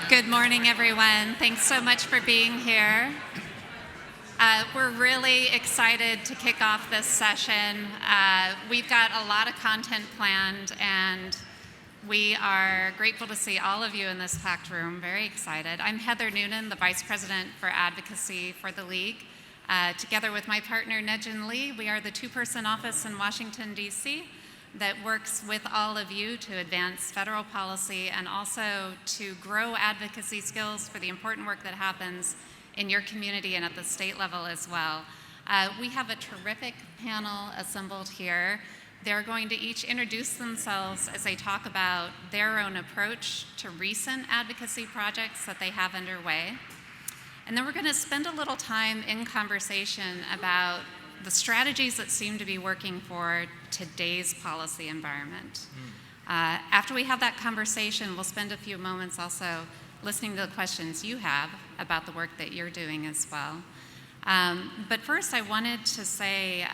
Good morning, everyone. Thanks so much for being here. We're really excited to kick off this session. We've got a lot of content planned, and we are grateful to see all of you in this packed room. Very excited. I'm Heather Noonan, the Vice President for Advocacy for the League. Together with my partner, Nejin Lee, we are the two-person office in Washington, D.C., that works with all of you to advance federal policy and also to grow advocacy skills for the important work that happens in your community and at the state level as well. We have a terrific panel assembled here. They're going to each introduce themselves as they talk about their own approach to recent advocacy projects that they have underway. And then we're going to spend a little time in conversation about the strategies that seem to be working for today's policy environment. After we have that conversation, we'll spend a few moments also listening to the questions you have about the work that you're doing as well. But first, I wanted to say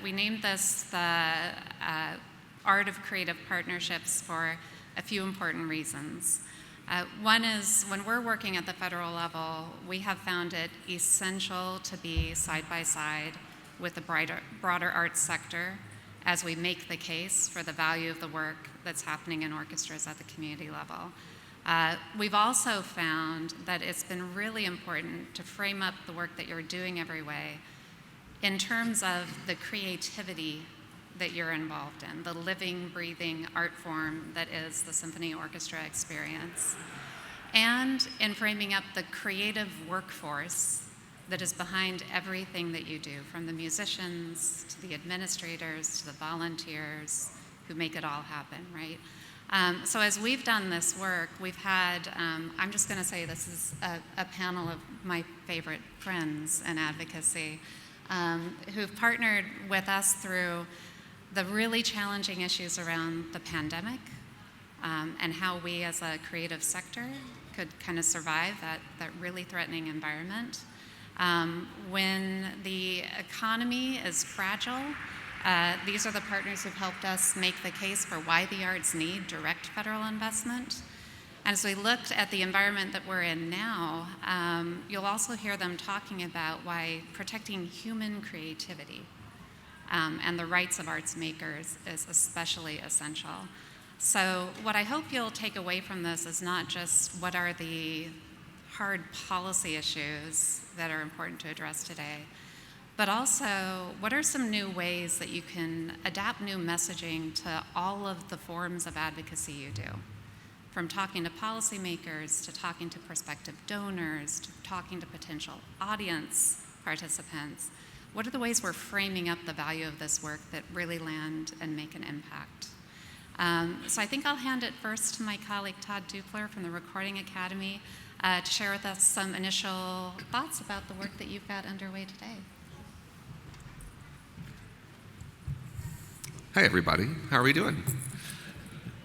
we named this the Art of Creative Partnerships for a few important reasons. One is when we're working at the federal level, we have found it essential to be side by side with the broader arts sector as we make the case for the value of the work that's happening in orchestras at the community level. We've also found that it's been really important to frame up the work that you're doing every way in terms of the creativity that you're involved in, the living, breathing art form that is the symphony orchestra experience, and in framing up the creative workforce that is behind everything that you do, from the musicians to the administrators to the volunteers who make it all happen, right? So as we've done this work, we've had, I'm just going to say this is a panel of my favorite friends in advocacy who've partnered with us through the really challenging issues around the pandemic and how we as a creative sector could kind of survive that really threatening environment. When the economy is fragile, these are the partners who've helped us make the case for why the arts need direct federal investment. And as we looked at the environment that we're in now, you'll also hear them talking about why protecting human creativity and the rights of arts makers is especially essential. So what I hope you'll take away from this is not just what are the hard policy issues that are important to address today, but also what are some new ways that you can adapt new messaging to all of the forms of advocacy you do, from talking to policymakers to talking to prospective donors to talking to potential audience participants. What are the ways we're framing up the value of this work that really land and make an impact? So I think I'll hand it first to my colleague Todd Dupler from the Recording Academy to share with us some initial thoughts about the work that you've got underway today. Hi, everybody. How are we doing?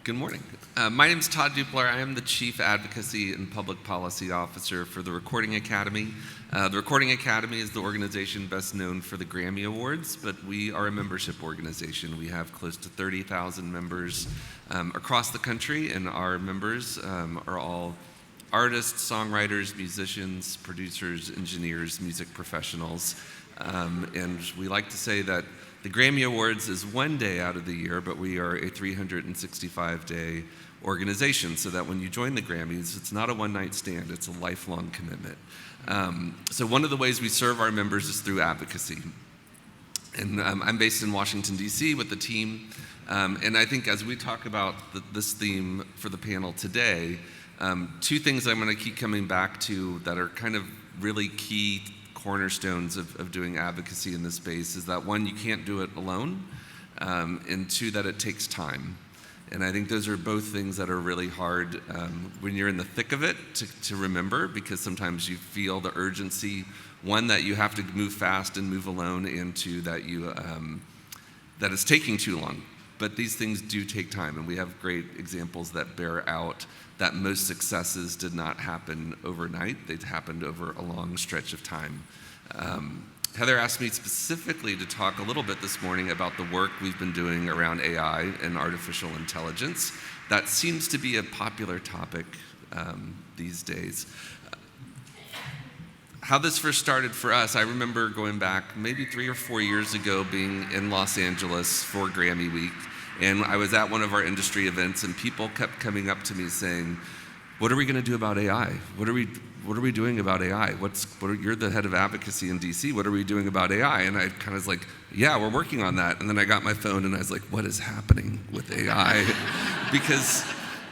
Good morning. My name is Todd Dupler. I am the Chief Advocacy and Public Policy Officer for the Recording Academy. The Recording Academy is the organization best known for the Grammy Awards, but we are a membership organization. We have close to 30,000 members across the country, and our members are all artists, songwriters, musicians, producers, engineers, music professionals. And we like to say that the Grammy Awards is one day out of the year, but we are a 365-day organization, so that when you join the Grammys, it's not a one-night stand, it's a lifelong commitment. So one of the ways we serve our members is through advocacy. And I'm based in Washington, D.C. with the team. And I think as we talk about this theme for the panel today, two things I'm going to keep coming back to that are kind of really key cornerstones of doing advocacy in this space is that, one, you can't do it alone, and two, that it takes time. And I think those are both things that are really hard when you're in the thick of it to remember, because sometimes you feel the urgency, one, that you have to move fast and move alone, and two, that that it's taking too long. But these things do take time, and we have great examples that bear out that most successes did not happen overnight. They happened over a long stretch of time. Heather asked me specifically to talk a little bit this morning about the work we've been doing around AI and artificial intelligence. That seems to be a popular topic these days. How this first started for us, I remember going back maybe 3 or 4 years ago being in Los Angeles for Grammy Week, and I was at one of our industry events, and people kept coming up to me saying, "What are we going to do about AI? What are we doing about AI? You're the head of advocacy in DC. What are we doing about AI?" And I kind of was like, "Yeah, we're working on that." And then I got my phone and I was like, "What is happening with AI?" because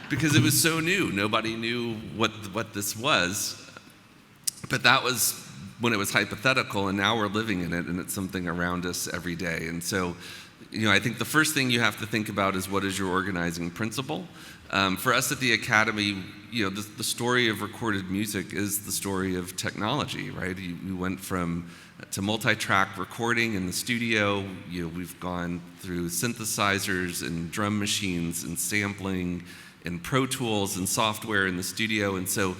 it was so new. Nobody knew what this was. But that was when it was hypothetical, and now we're living in it, and it's something around us every day. And so, I think the first thing you have to think about is, what is your organizing principle? For us at the Academy, the story of recorded music is the story of technology, right? We went to multi-track recording in the studio. We've gone through synthesizers and drum machines and sampling and Pro Tools and software in the studio. And so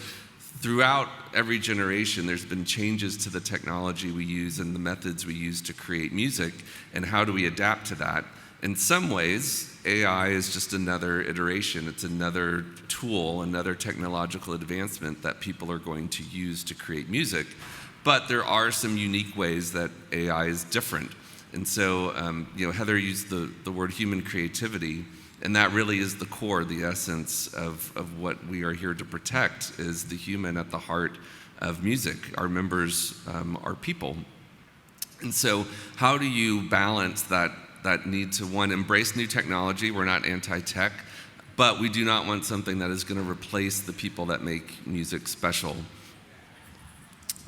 throughout every generation, there's been changes to the technology we use and the methods we use to create music, and how do we adapt to that? In some ways, AI is just another iteration. It's another tool, another technological advancement that people are going to use to create music. But there are some unique ways that AI is different. And so, Heather used the word human creativity, and that really is the core, the essence of what we are here to protect, is the human at the heart of music. Our members are people. And so how do you balance that need to, one, embrace new technology? We're not anti-tech, but we do not want something that is going to replace the people that make music special.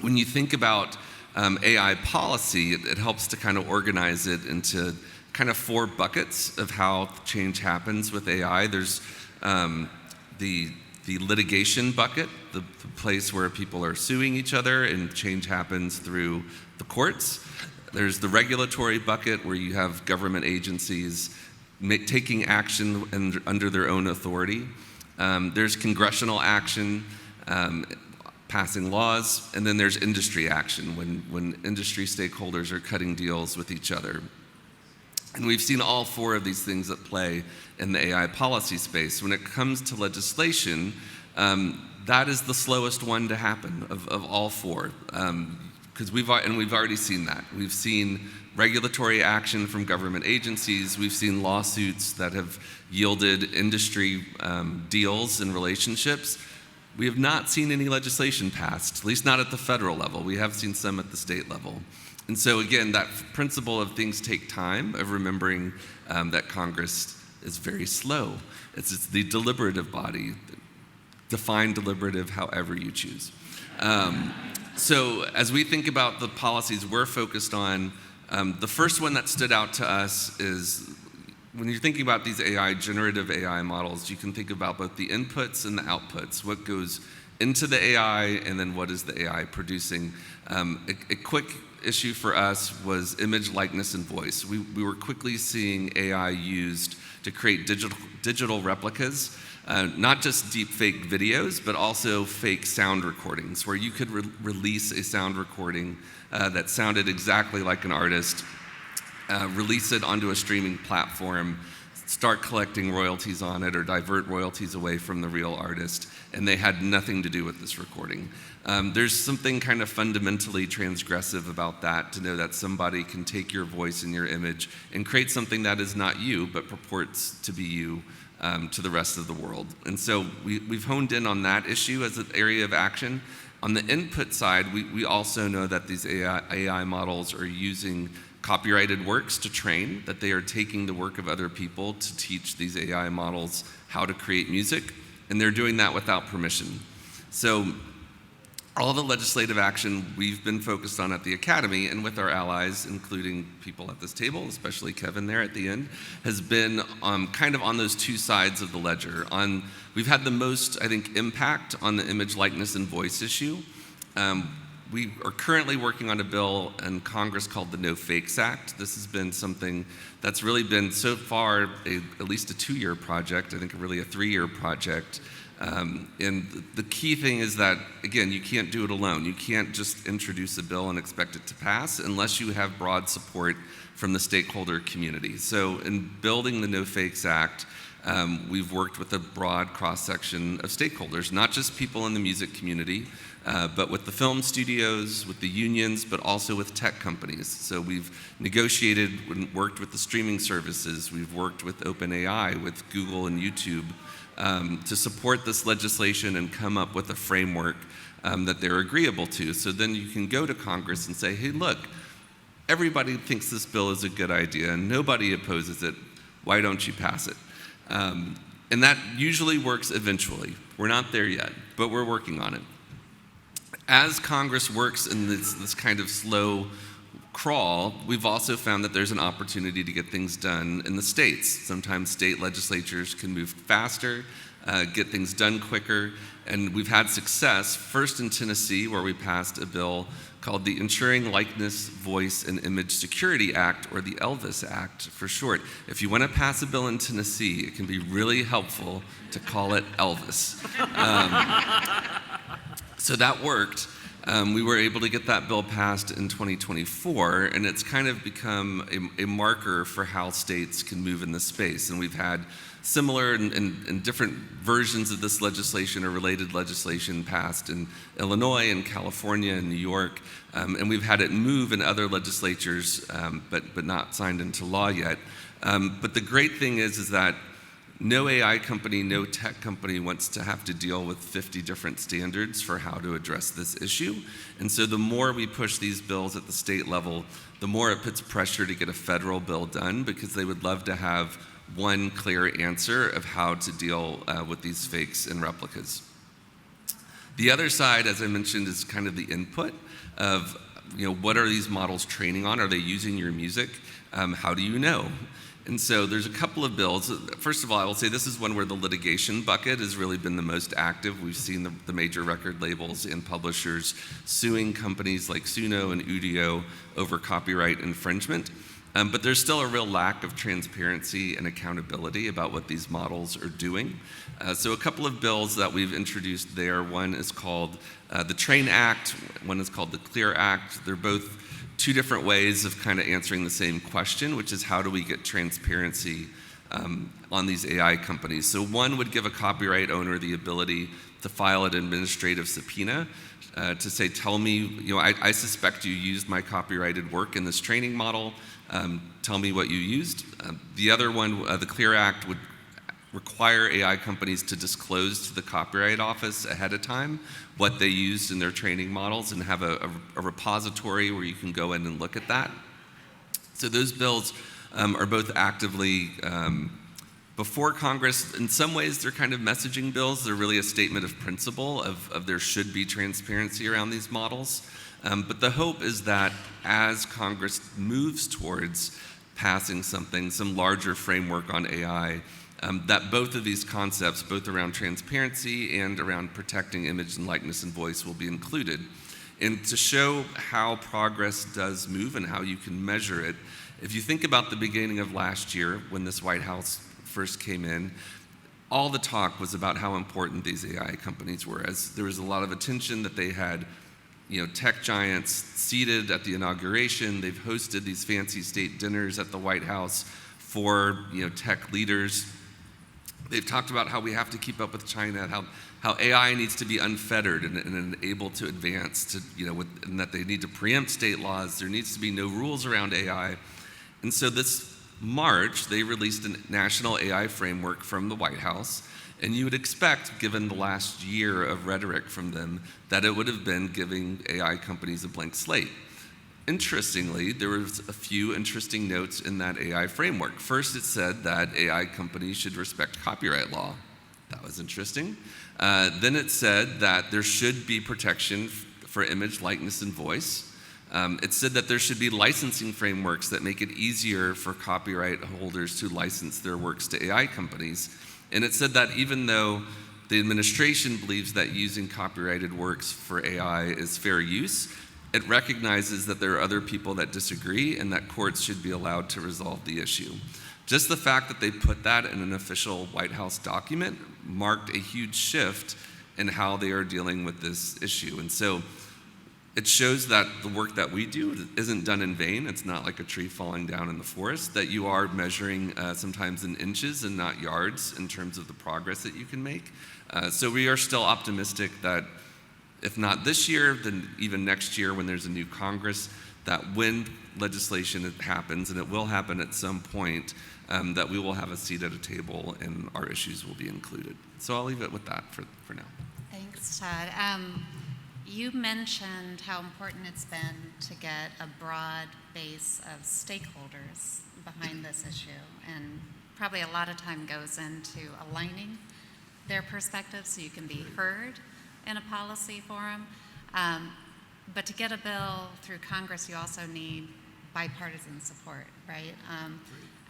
When you think about AI policy, it helps to kind of organize it into kind of 4 buckets of how change happens with AI. There's the litigation bucket, the place where people are suing each other and change happens through the courts. There's the regulatory bucket, where you have government agencies taking action under their own authority. There's congressional action, passing laws, and then there's industry action, when industry stakeholders are cutting deals with each other. And we've seen all 4 of these things at play in the AI policy space. When it comes to legislation, that is the slowest one to happen of all 4. Because we've already seen that. We've seen regulatory action from government agencies. We've seen lawsuits that have yielded industry deals and relationships. We have not seen any legislation passed, at least not at the federal level. We have seen some at the state level. And so again, that principle of things take time, of remembering that Congress is very slow. It's the deliberative body. Define deliberative however you choose. So as we think about the policies we're focused on, the first one that stood out to us is, when you're thinking about these generative AI models, you can think about both the inputs and the outputs. What goes into the AI, and then what is the AI producing? A quick issue for us was image, likeness, and voice. We were quickly seeing AI used to create digital replicas, not just deep fake videos, but also fake sound recordings, where you could release a sound recording that sounded exactly like an artist, release it onto a streaming platform, start collecting royalties on it, or divert royalties away from the real artist, and they had nothing to do with this recording. There's something kind of fundamentally transgressive about that, to know that somebody can take your voice and your image and create something that is not you, but purports to be you to the rest of the world. And so we've honed in on that issue as an area of action. On the input side, we also know that these AI models are using copyrighted works to train, that they are taking the work of other people to teach these AI models how to create music, and they're doing that without permission. So all the legislative action we've been focused on at the Academy, and with our allies, including people at this table, especially Kevin there at the end, has been kind of on those 2 sides of the ledger. We've had the most, I think, impact on the image, likeness, and voice issue. We are currently working on a bill in Congress called the No Fakes Act. This has been something that's really been, so far, at least a 2-year project, I think really a 3-year project. And the key thing is that, again, you can't do it alone. You can't just introduce a bill and expect it to pass unless you have broad support from the stakeholder community. So in building the No Fakes Act, We've worked with a broad cross-section of stakeholders, not just people in the music community, but with the film studios, with the unions, but also with tech companies. So we've negotiated and worked with the streaming services. We've worked with OpenAI, with Google and YouTube, to support this legislation and come up with a framework that they're agreeable to. So then you can go to Congress and say, hey, look, everybody thinks this bill is a good idea and nobody opposes it. Why don't you pass it? And that usually works eventually. We're not there yet, but we're working on it. As Congress works in this kind of slow crawl, we've also found that there's an opportunity to get things done in the states. Sometimes state legislatures can move faster, get things done quicker, and we've had success, first in Tennessee, where we passed a bill called the Ensuring Likeness, Voice, and Image Security Act, or the ELVIS Act for short. If you want to pass a bill in Tennessee, it can be really helpful to call it Elvis. So that worked. We were able to get that bill passed in 2024, and it's kind of become a marker for how states can move in this space. And we've had similar and different versions of this legislation or related legislation passed in Illinois and California and New York, and we've had it move in other legislatures, but not signed into law yet. But the great thing is that no AI company, no tech company wants to have to deal with 50 different standards for how to address this issue. And so the more we push these bills at the state level, the more it puts pressure to get a federal bill done, because they would love to have one clear answer of how to deal with these fakes and replicas. The other side, as I mentioned, is kind of the input of, what are these models training on? Are they using your music? How do you know? And so there's a couple of bills. First of all, I will say this is one where the litigation bucket has really been the most active. We've seen the major record labels and publishers suing companies like Suno and Udio over copyright infringement. But there's still a real lack of transparency and accountability about what these models are doing. So a couple of bills that we've introduced there. One is called the Train Act. One is called the Clear Act. They're both two different ways of kind of answering the same question, which is how do we get transparency on these AI companies. So one would give a copyright owner the ability to file an administrative subpoena to say, tell me, I suspect you used my copyrighted work in this training model. Tell me what you used. The other one, the Clear Act, would require AI companies to disclose to the Copyright Office ahead of time what they used in their training models and have a repository where you can go in and look at that. So those bills are both actively before Congress. In some ways, they're kind of messaging bills. They're really a statement of principle of there should be transparency around these models. But the hope is that as Congress moves towards passing some larger framework on AI, that both of these concepts, both around transparency and around protecting image and likeness and voice, will be included. And to show how progress does move and how you can measure it, if you think about the beginning of last year when this White House first came in, all the talk was about how important these AI companies were, as there was a lot of attention that they had tech giants seated at the inauguration. They've hosted these fancy state dinners at the White House for tech leaders. They've talked about how we have to keep up with China, how AI needs to be unfettered and able to advance, and that they need to preempt state laws. There needs to be no rules around AI. And so this March, they released a national AI framework from the White House. And you would expect, given the last year of rhetoric from them, that it would have been giving AI companies a blank slate. Interestingly, there was a few interesting notes in that AI framework. First, it said that AI companies should respect copyright law. That was interesting. Then it said that there should be protection for image, likeness, and voice. It said that there should be licensing frameworks that make it easier for copyright holders to license their works to AI companies. And it said that even though the administration believes that using copyrighted works for AI is fair use, it recognizes that there are other people that disagree and that courts should be allowed to resolve the issue. Just the fact that they put that in an official White House document marked a huge shift in how they are dealing with this issue. And so it shows that the work that we do isn't done in vain. It's not like a tree falling down in the forest, that you are measuring sometimes in inches and not yards in terms of the progress that you can make. So we are still optimistic that if not this year, then even next year when there's a new Congress, that when legislation happens, and it will happen at some point, that we will have a seat at a table and our issues will be included. So I'll leave it with that for now. Thanks, Todd. You mentioned how important it's been to get a broad base of stakeholders behind this issue, and probably a lot of time goes into aligning their perspectives so you can be heard in a policy forum. But to get a bill through Congress, you also need bipartisan support, right?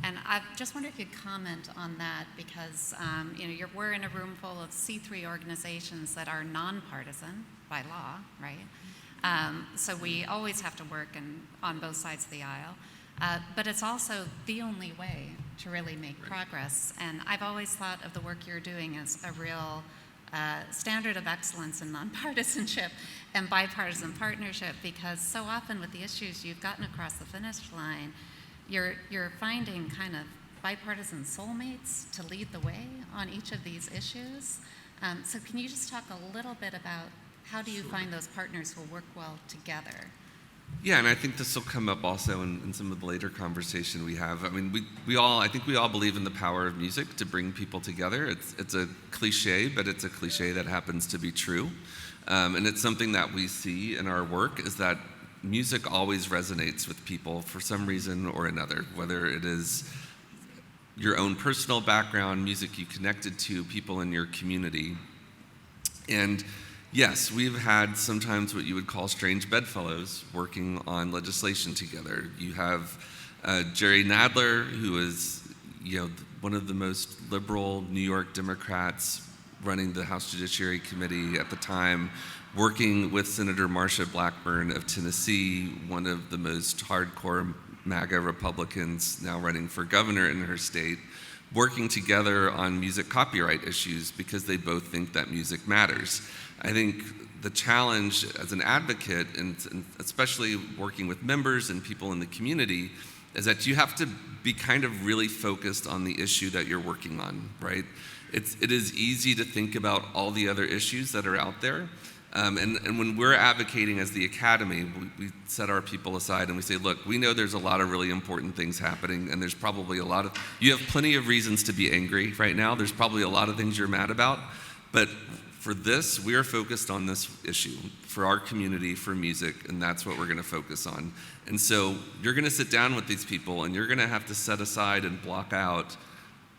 And I just wonder if you'd comment on that, because we're in a room full of C3 organizations that are nonpartisan by law, right? So we always have to work on both sides of the aisle. But it's also the only way to really make progress. And I've always thought of the work you're doing as a real standard of excellence in nonpartisanship and bipartisan partnership, because so often with the issues you've gotten across the finish line, you're finding kind of bipartisan soulmates to lead the way on each of these issues. So can you just talk a little bit about how do you find those partners who will work well together? Yeah, and I think this will come up also in some of the later conversation we have. I mean, I think we all believe in the power of music to bring people together. It's a cliche, but it's a cliche that happens to be true. And it's something that we see in our work, is that music always resonates with people for some reason or another, whether it is your own personal background, music you connected to, people in your community. And yes, we've had sometimes what you would call strange bedfellows working on legislation together. You have Jerry Nadler, who is one of the most liberal New York Democrats running the House Judiciary Committee at the time, working with Senator Marsha Blackburn of Tennessee, one of the most hardcore MAGA Republicans now running for governor in her state, working together on music copyright issues because they both think that music matters. I think the challenge as an advocate, and especially working with members and people in the community, is that you have to be kind of really focused on the issue that you're working on, right? It is easy to think about all the other issues that are out there. And when we're advocating as the Academy, we set our people aside and we say, look, we know there's a lot of really important things happening, and there's probably you have plenty of reasons to be angry right now. There's probably a lot of things you're mad about, but for this, we are focused on this issue for our community, for music, and that's what we're going to focus on. And so you're going to sit down with these people, and you're going to have to set aside and block out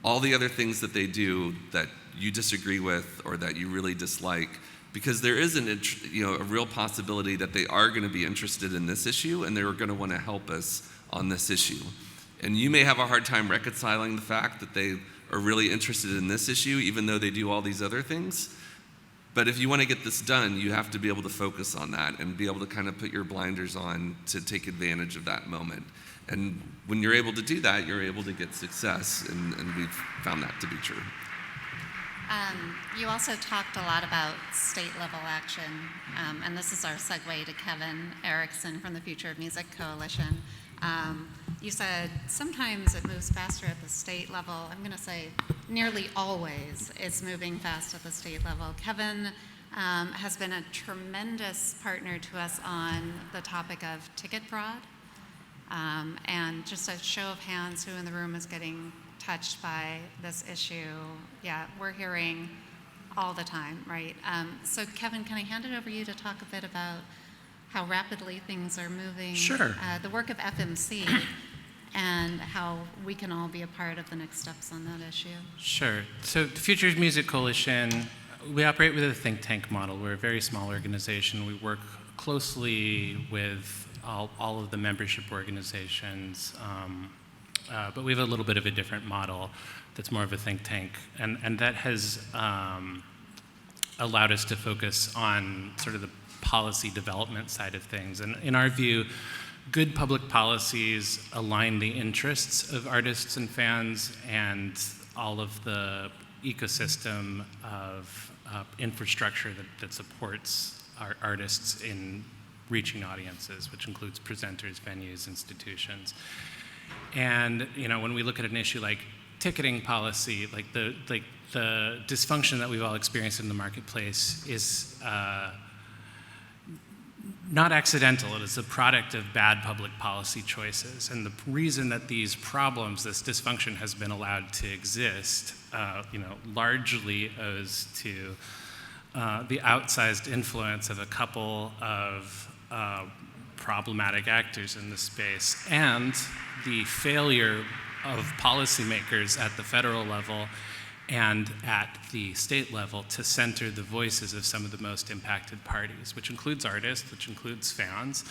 all the other things that they do that you disagree with or that you really dislike, because there is a real possibility that they are going to be interested in this issue and they're going to want to help us on this issue. And you may have a hard time reconciling the fact that they are really interested in this issue, even though they do all these other things. But if you want to get this done, you have to be able to focus on that and be able to kind of put your blinders on to take advantage of that moment. And when you're able to do that, you're able to get success, and we've found that to be true. You also talked a lot about state-level action, and this is our segue to Kevin Erickson from the Future of Music Coalition. You said sometimes it moves faster at the state level. I'm going to say nearly always it's moving fast at the state level. Kevin has been a tremendous partner to us on the topic of ticket fraud. And just a show of hands, who in the room is getting touched by this issue? Yeah, we're hearing all the time, right? So Kevin, can I hand it over to you to talk a bit about how rapidly things are moving? Sure. The work of FMC and how we can all be a part of the next steps on that issue. Sure. So the Future of Music Coalition, we operate with a think tank model. We're a very small organization. We work closely with all of the membership organizations, but we have a little bit of a different model that's more of a think tank. And that has allowed us to focus on sort of the policy development side of things. And in our view, good public policies align the interests of artists and fans and all of the ecosystem of infrastructure that supports our artists in reaching audiences, which includes presenters, venues, institutions. And when we look at an issue like ticketing policy, like the dysfunction that we've all experienced in the marketplace is not accidental. It is a product of bad public policy choices. And the reason that these problems, this dysfunction, has been allowed to exist, largely owes to the outsized influence of a couple of problematic actors in the space, and the failure of policymakers at the federal level and at the state level to center the voices of some of the most impacted parties, which includes artists, which includes fans,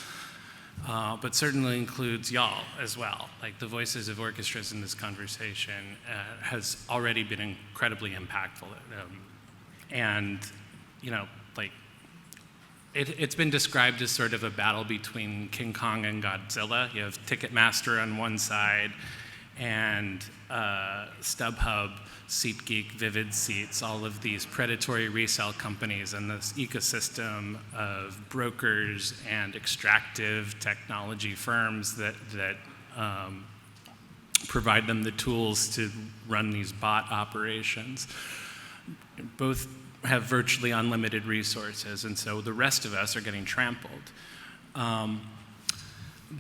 but certainly includes y'all as well. Like, the voices of orchestras in this conversation has already been incredibly impactful. It's been described as sort of a battle between King Kong and Godzilla. You have Ticketmaster on one side and StubHub, SeatGeek, Vivid Seats, all of these predatory resale companies and this ecosystem of brokers and extractive technology firms that provide them the tools to run these bot operations. Both have virtually unlimited resources, and so the rest of us are getting trampled.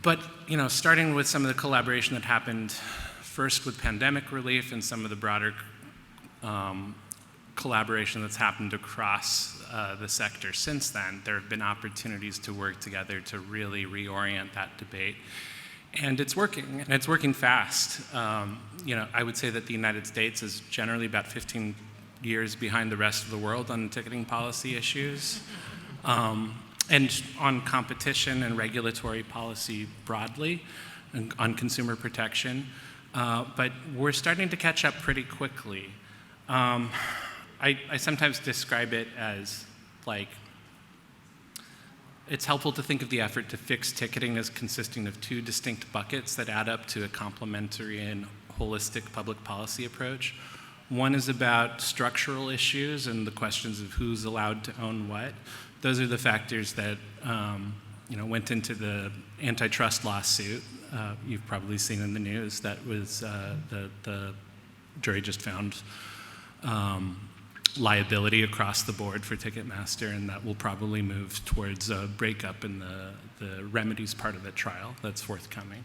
But starting with some of the collaboration that happened first with pandemic relief and some of the broader collaboration that's happened across the sector since then, there have been opportunities to work together to really reorient that debate. And it's working, and it's working fast. I would say that the United States is generally about 15 years behind the rest of the world on ticketing policy issues, and on competition and regulatory policy broadly, and on consumer protection. But we're starting to catch up pretty quickly. I sometimes describe it as it's helpful to think of the effort to fix ticketing as consisting of two distinct buckets that add up to a complementary and holistic public policy approach. One is about structural issues and the questions of who's allowed to own what. Those are the factors that went into the antitrust lawsuit. You've probably seen in the news that was the jury just found liability across the board for Ticketmaster, and that will probably move towards a breakup in the remedies part of the trial that's forthcoming.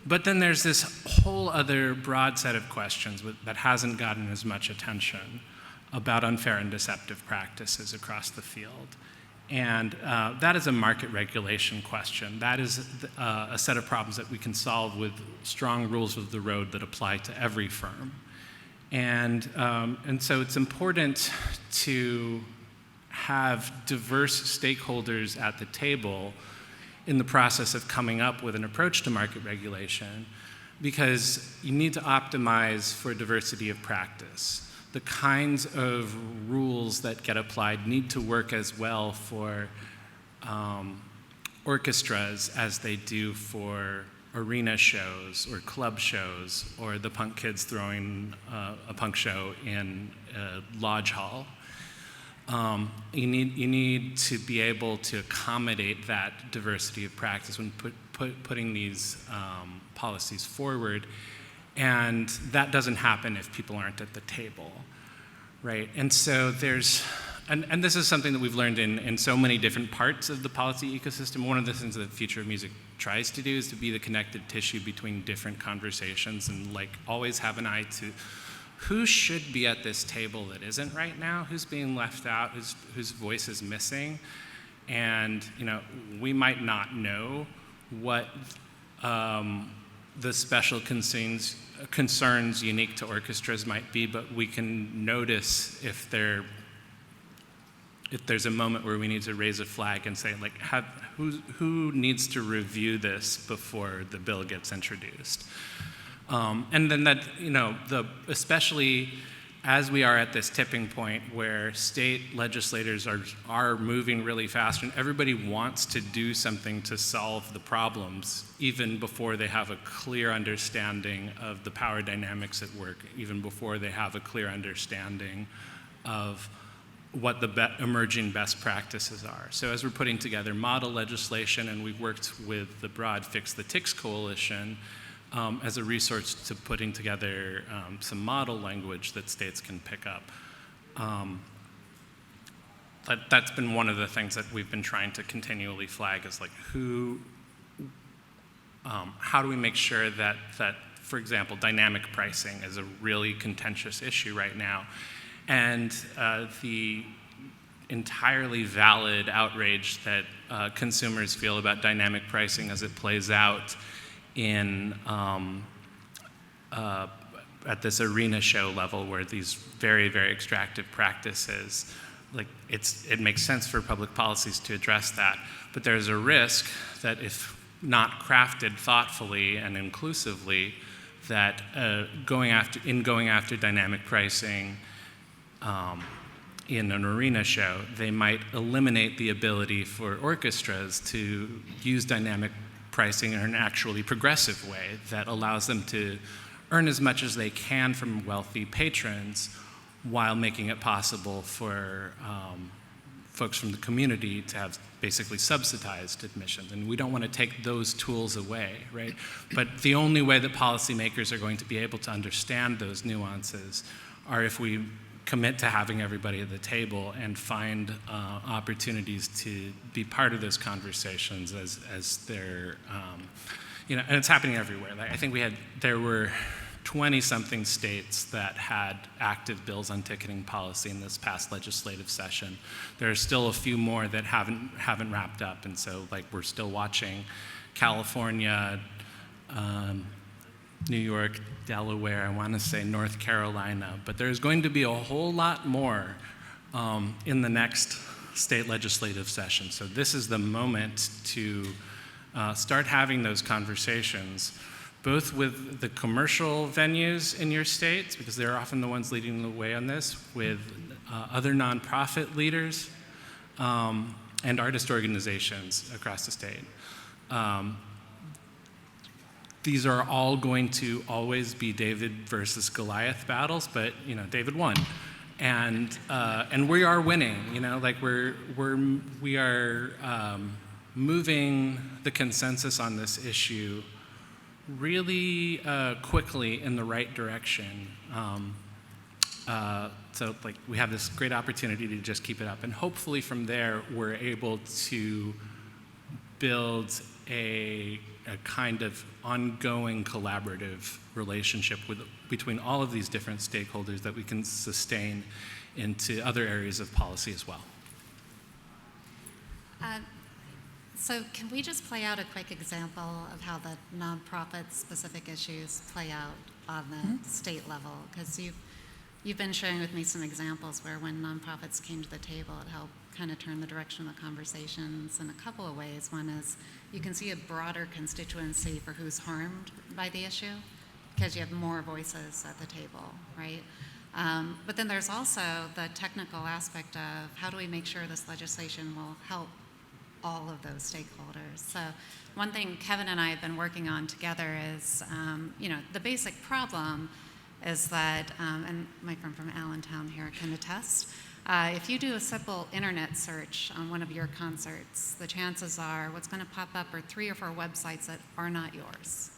But then there's this whole other broad set of questions that hasn't gotten as much attention about unfair and deceptive practices across the field. And that is a market regulation question. That is a set of problems that we can solve with strong rules of the road that apply to every firm. And so it's important to have diverse stakeholders at the table in the process of coming up with an approach to market regulation, because you need to optimize for diversity of practice. The kinds of rules that get applied need to work as well for orchestras as they do for arena shows or club shows or the punk kids throwing a punk show in a lodge hall. You need to be able to accommodate that diversity of practice when putting these policies forward, and that doesn't happen if people aren't at the table, right? And so and this is something that we've learned in so many different parts of the policy ecosystem. One of the things that the Future of Music tries to do is to be the connective tissue between different conversations and always have an eye to who should be at this table that isn't right now, who's being left out, whose voice is missing. And we might not know what the special concerns unique to orchestras might be, but we can notice if there's a moment where we need to raise a flag and say, who needs to review this before the bill gets introduced? And then that, especially as we are at this tipping point where state legislators are moving really fast and everybody wants to do something to solve the problems, even before they have a clear understanding of the power dynamics at work, even before they have a clear understanding of what the emerging best practices are. So as we're putting together model legislation, and we've worked with the broad Fix the Ticks Coalition as a resource to putting together some model language that states can pick up. That's been one of the things that we've been trying to continually flag is like how do we make sure that, for example, dynamic pricing is a really contentious issue right now. And the entirely valid outrage that consumers feel about dynamic pricing as it plays out in at this arena show level where these very, very extractive practices, like it makes sense for public policies to address that. But there's a risk that if not crafted thoughtfully and inclusively, that going after dynamic pricing in an arena show, they might eliminate the ability for orchestras to use dynamic pricing in an actually progressive way that allows them to earn as much as they can from wealthy patrons while making it possible for folks from the community to have basically subsidized admissions. And we don't want to take those tools away, right? But the only way that policymakers are going to be able to understand those nuances are if we commit to having everybody at the table and find opportunities to be part of those conversations as they're, and it's happening everywhere. Like, I think there were 20-something states that had active bills on ticketing policy in this past legislative session. There are still a few more that haven't wrapped up, and so like we're still watching California, New York, Delaware, I want to say North Carolina, but there's going to be a whole lot more in the next state legislative session. So this is the moment to start having those conversations, both with the commercial venues in your states, because they're often the ones leading the way on this, with other nonprofit leaders, and artist organizations across the state. These are all going to always be David versus Goliath battles, but David won, and we are winning. Like we are moving the consensus on this issue really quickly in the right direction. So like we have this great opportunity to just keep it up, and hopefully from there we're able to build a kind of ongoing collaborative relationship between all of these different stakeholders that we can sustain into other areas of policy as well. So can we just play out a quick example of how the nonprofit specific issues play out on the state level? Because you've been sharing with me some examples where when nonprofits came to the table, it helped kind of turn the direction of the conversations in a couple of ways. One is you can see a broader constituency for who's harmed by the issue because you have more voices at the table, right? But then there's also the technical aspect of how do we make sure this legislation will help all of those stakeholders. So one thing Kevin and I have been working on together is, the basic problem is that, and my friend from Allentown here can attest, if you do a simple internet search on one of your concerts, the chances are what's going to pop up are 3 or 4 websites that are not yours,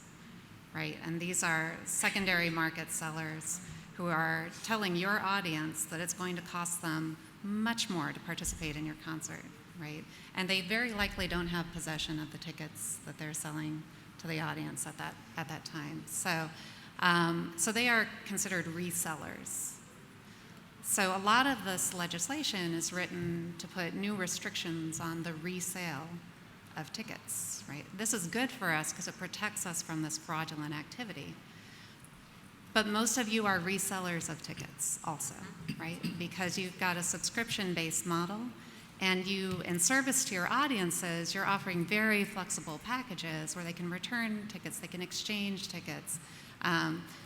right? And these are secondary market sellers who are telling your audience that it's going to cost them much more to participate in your concert, right? And they very likely don't have possession of the tickets that they're selling to the audience at that time. So they are considered resellers. So a lot of this legislation is written to put new restrictions on the resale of tickets, right? This is good for us because it protects us from this fraudulent activity. But most of you are resellers of tickets also, right? Because you've got a subscription-based model, and you, in service to your audiences, you're offering very flexible packages where they can return tickets, they can exchange tickets.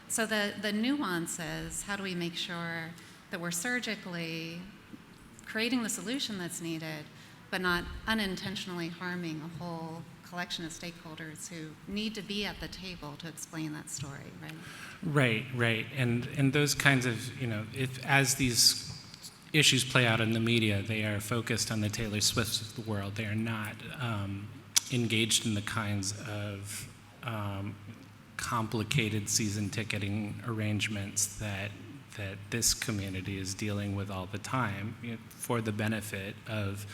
So the nuance is, how do we make sure that we're surgically creating the solution that's needed, but not unintentionally harming a whole collection of stakeholders who need to be at the table to explain that story, right? Right. And those kinds of, as these issues play out in the media, they are focused on the Taylor Swifts of the world. They are not engaged in the kinds of complicated season ticketing arrangements that this community is dealing with all the time, for the benefit of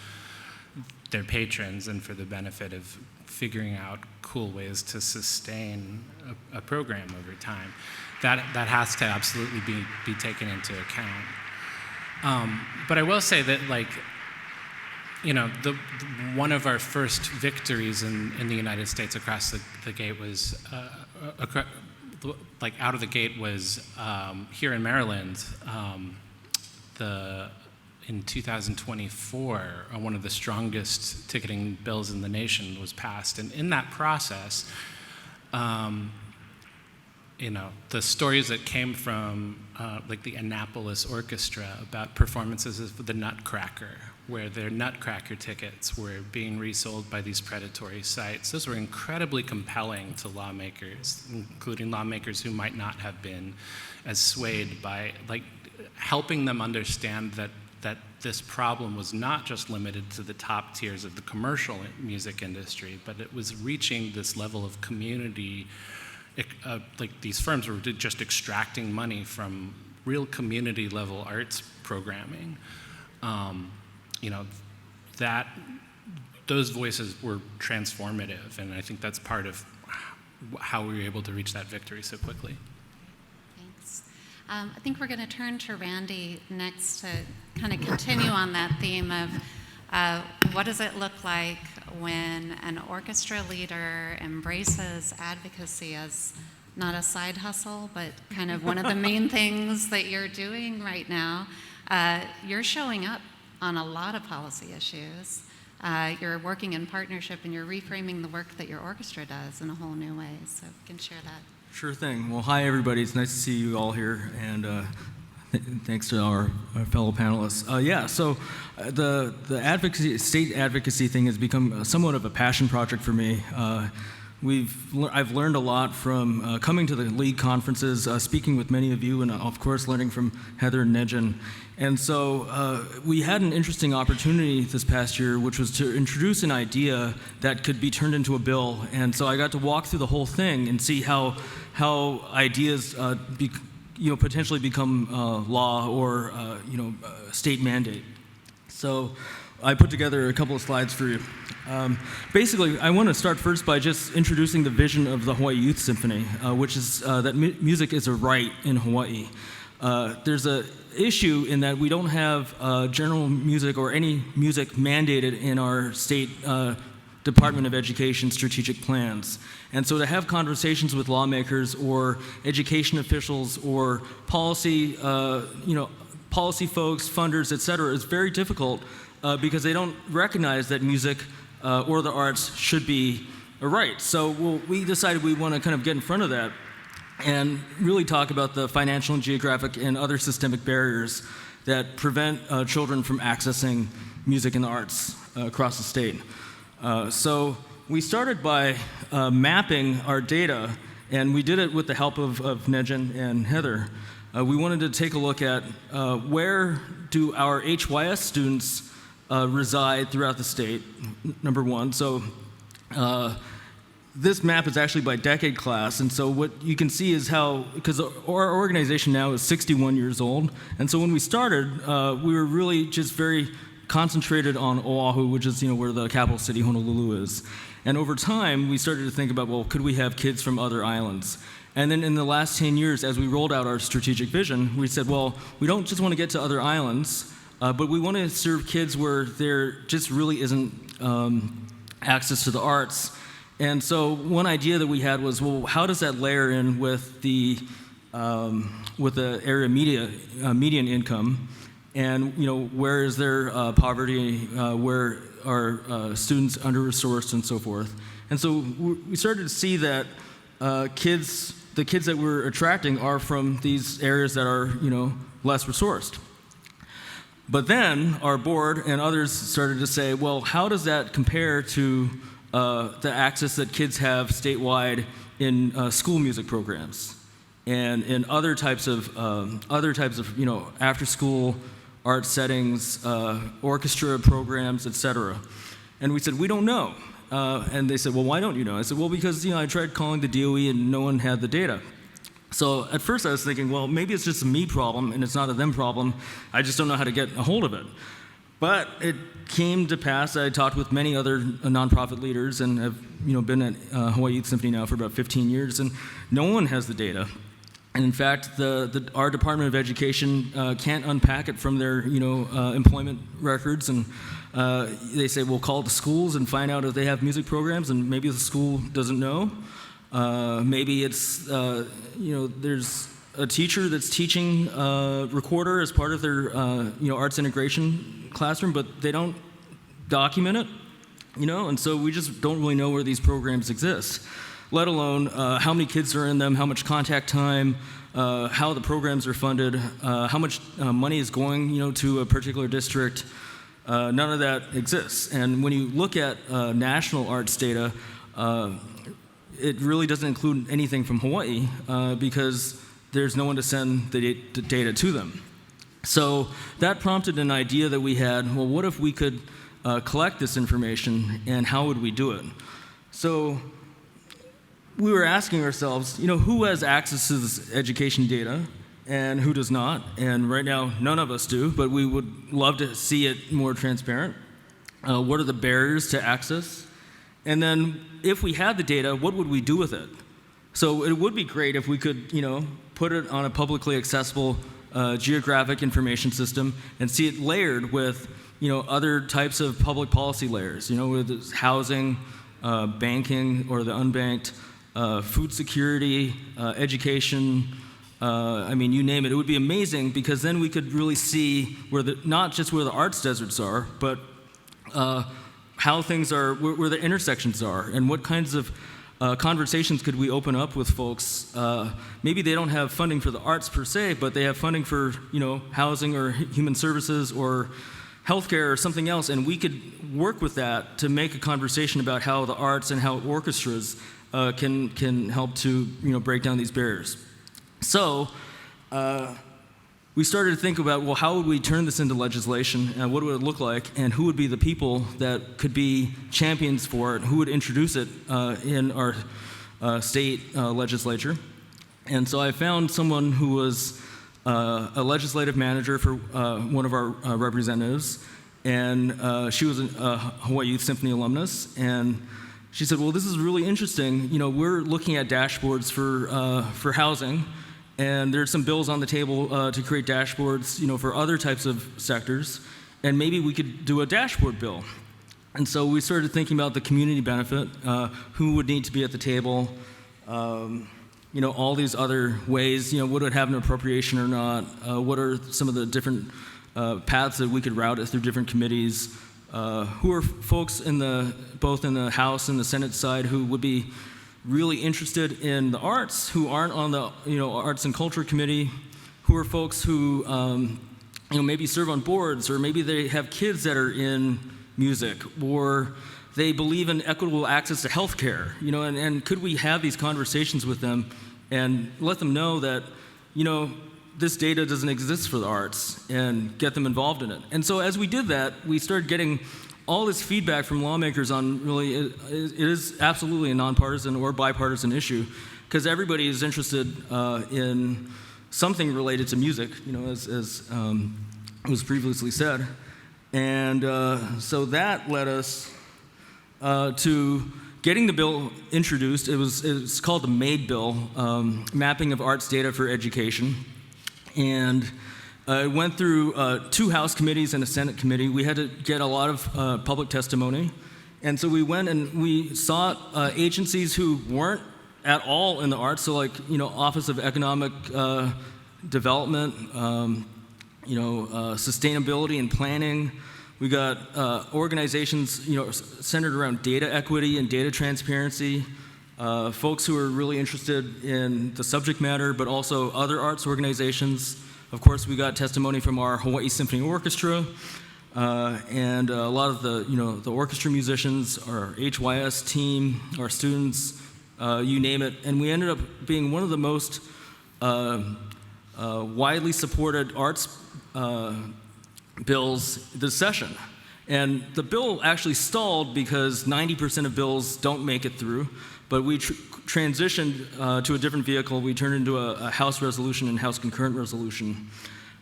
their patrons and for the benefit of figuring out cool ways to sustain a program over time. That has to absolutely be taken into account. But I will say that, one of our first victories in the United States across the gate was, out of the gate was here in Maryland. In 2024, one of the strongest ticketing bills in the nation was passed, and in that process, the stories that came from the Annapolis Orchestra about performances of the Nutcracker, where their Nutcracker tickets were being resold by these predatory sites, those were incredibly compelling to lawmakers, including lawmakers who might not have been as swayed by, helping them understand that this problem was not just limited to the top tiers of the commercial music industry, but it was reaching this level of community. These firms were just extracting money from real community level arts programming. Those voices were transformative, and I think that's part of how we were able to reach that victory so quickly. Thanks. I think we're going to turn to Randy next to kind of continue on that theme of what does it look like when an orchestra leader embraces advocacy as not a side hustle, but kind of one of the main things that you're doing right now. You're showing up on a lot of policy issues. You're working in partnership, and you're reframing the work that your orchestra does in a whole new way. So you can share that. Sure thing. Well, hi, everybody. It's nice to see you all here, and thanks to our fellow panelists. So the advocacy, state advocacy thing has become somewhat of a passion project for me. I've learned a lot from coming to the league conferences, speaking with many of you, and of course learning from Heather and Nejin. And so we had an interesting opportunity this past year, which was to introduce an idea that could be turned into a bill. And so I got to walk through the whole thing and see how ideas potentially become law or state mandate. So I put together a couple of slides for you. Basically, I want to start first by just introducing the vision of the Hawaii Youth Symphony, which is that music is a right in Hawaii. There's an issue in that we don't have general music or any music mandated in our state Department of Education strategic plans. And so to have conversations with lawmakers or education officials or policy folks, funders, et cetera, is very difficult because they don't recognize that music or the arts should be a right. So we decided we want to kind of get in front of that and really talk about the financial and geographic and other systemic barriers that prevent children from accessing music and the arts across the state. So we started by mapping our data, and we did it with the help of Nejin and Heather. We wanted to take a look at where do our HYS students reside throughout the state, number one. So this map is actually by decade class, and so what you can see is how, because our organization now is 61 years old, and so when we started, we were really just very concentrated on Oahu, which is where the capital city, Honolulu, is. And over time, we started to think about, well, could we have kids from other islands? And then in the last 10 years, as we rolled out our strategic vision, we said, well, we don't just want to get to other islands, but we want to serve kids where there just really isn't access to the arts. And so one idea that we had was, well, how does that layer in with the area median income? And where is there poverty? Where are students under-resourced and so forth? And so we started to see that the kids that we're attracting are from these areas that are less resourced. But then our board and others started to say, well, how does that compare to the access that kids have statewide in school music programs and in other types of after school art settings, orchestra programs, etc. And we said, we don't know. And they said, well, why don't you know? I said, well, because I tried calling the DOE and no one had the data. So at first I was thinking, well, maybe it's just a me problem and it's not a them problem. I just don't know how to get a hold of it. But it came to pass that I talked with many other nonprofit leaders and have been at Hawaii Youth Symphony now for about 15 years, and no one has the data. And in fact, our Department of Education can't unpack it from their employment records, and they say, well, call the schools and find out if they have music programs, and maybe the school doesn't know. Maybe it's, there's a teacher that's teaching recorder as part of their, arts integration classroom, but they don't document it, and so we just don't really know where these programs exist, let alone how many kids are in them, how much contact time, how the programs are funded, how much money is going, to a particular district. None of that exists. And when you look at national arts data, it really doesn't include anything from Hawaii because there's no one to send the data to them. So that prompted an idea that we had, well, what if we could collect this information, and how would we do it? So we were asking ourselves, who has access to this education data and who does not? And right now, none of us do, but we would love to see it more transparent. What are the barriers to access? And then if we had the data, what would we do with it? So it would be great if we could, put it on a publicly accessible geographic information system and see it layered with, other types of public policy layers, with housing, banking or the unbanked, food security, education, you name it. It would be amazing because then we could really see not just where the arts deserts are, but how things are, where the intersections are, and what kinds of conversations could we open up with folks. Maybe they don't have funding for the arts per se, but they have funding for housing or human services or healthcare or something else, and we could work with that to make a conversation about how the arts and how orchestras can help to break down these barriers. So we started to think about, well, how would we turn this into legislation, and what would it look like, and who would be the people that could be champions for it, who would introduce it in our state legislature. And so I found someone who was a legislative manager for one of our representatives, and she was a Hawaii Youth Symphony alumnus, and she said, well, this is really interesting. We're looking at dashboards for housing, and there's some bills on the table to create dashboards, for other types of sectors, and maybe we could do a dashboard bill. And so we started thinking about the community benefit, who would need to be at the table, all these other ways, would it have an appropriation or not, what are some of the different paths that we could route it through different committees, who are folks both in the House and the Senate side who would be really interested in the arts, who aren't on the Arts and Culture Committee, who are folks who maybe serve on boards, or maybe they have kids that are in music, or they believe in equitable access to health care, and could we have these conversations with them and let them know that, this data doesn't exist for the arts, and get them involved in it. And so as we did that, we started getting all this feedback from lawmakers on really, it is absolutely a nonpartisan or bipartisan issue, because everybody is interested in something related to music, as was previously said. And so that led us to getting the bill introduced. It's called the MADE bill, Mapping of Arts Data for Education. And it went through 2 House committees and a Senate committee. We had to get a lot of public testimony. And so we went and we sought agencies who weren't at all in the arts, so like, Office of Economic Development, sustainability and planning. We got organizations, centered around data equity and data transparency, folks who are really interested in the subject matter, but also other arts organizations. Of course, we got testimony from our Hawaii Symphony Orchestra, and a lot of the orchestra musicians, our HYS team, our students, you name it. And we ended up being one of the most widely supported arts bills this session. And the bill actually stalled because 90% of bills don't make it through, but we transitioned to a different vehicle. We turned into a House resolution and House concurrent resolution.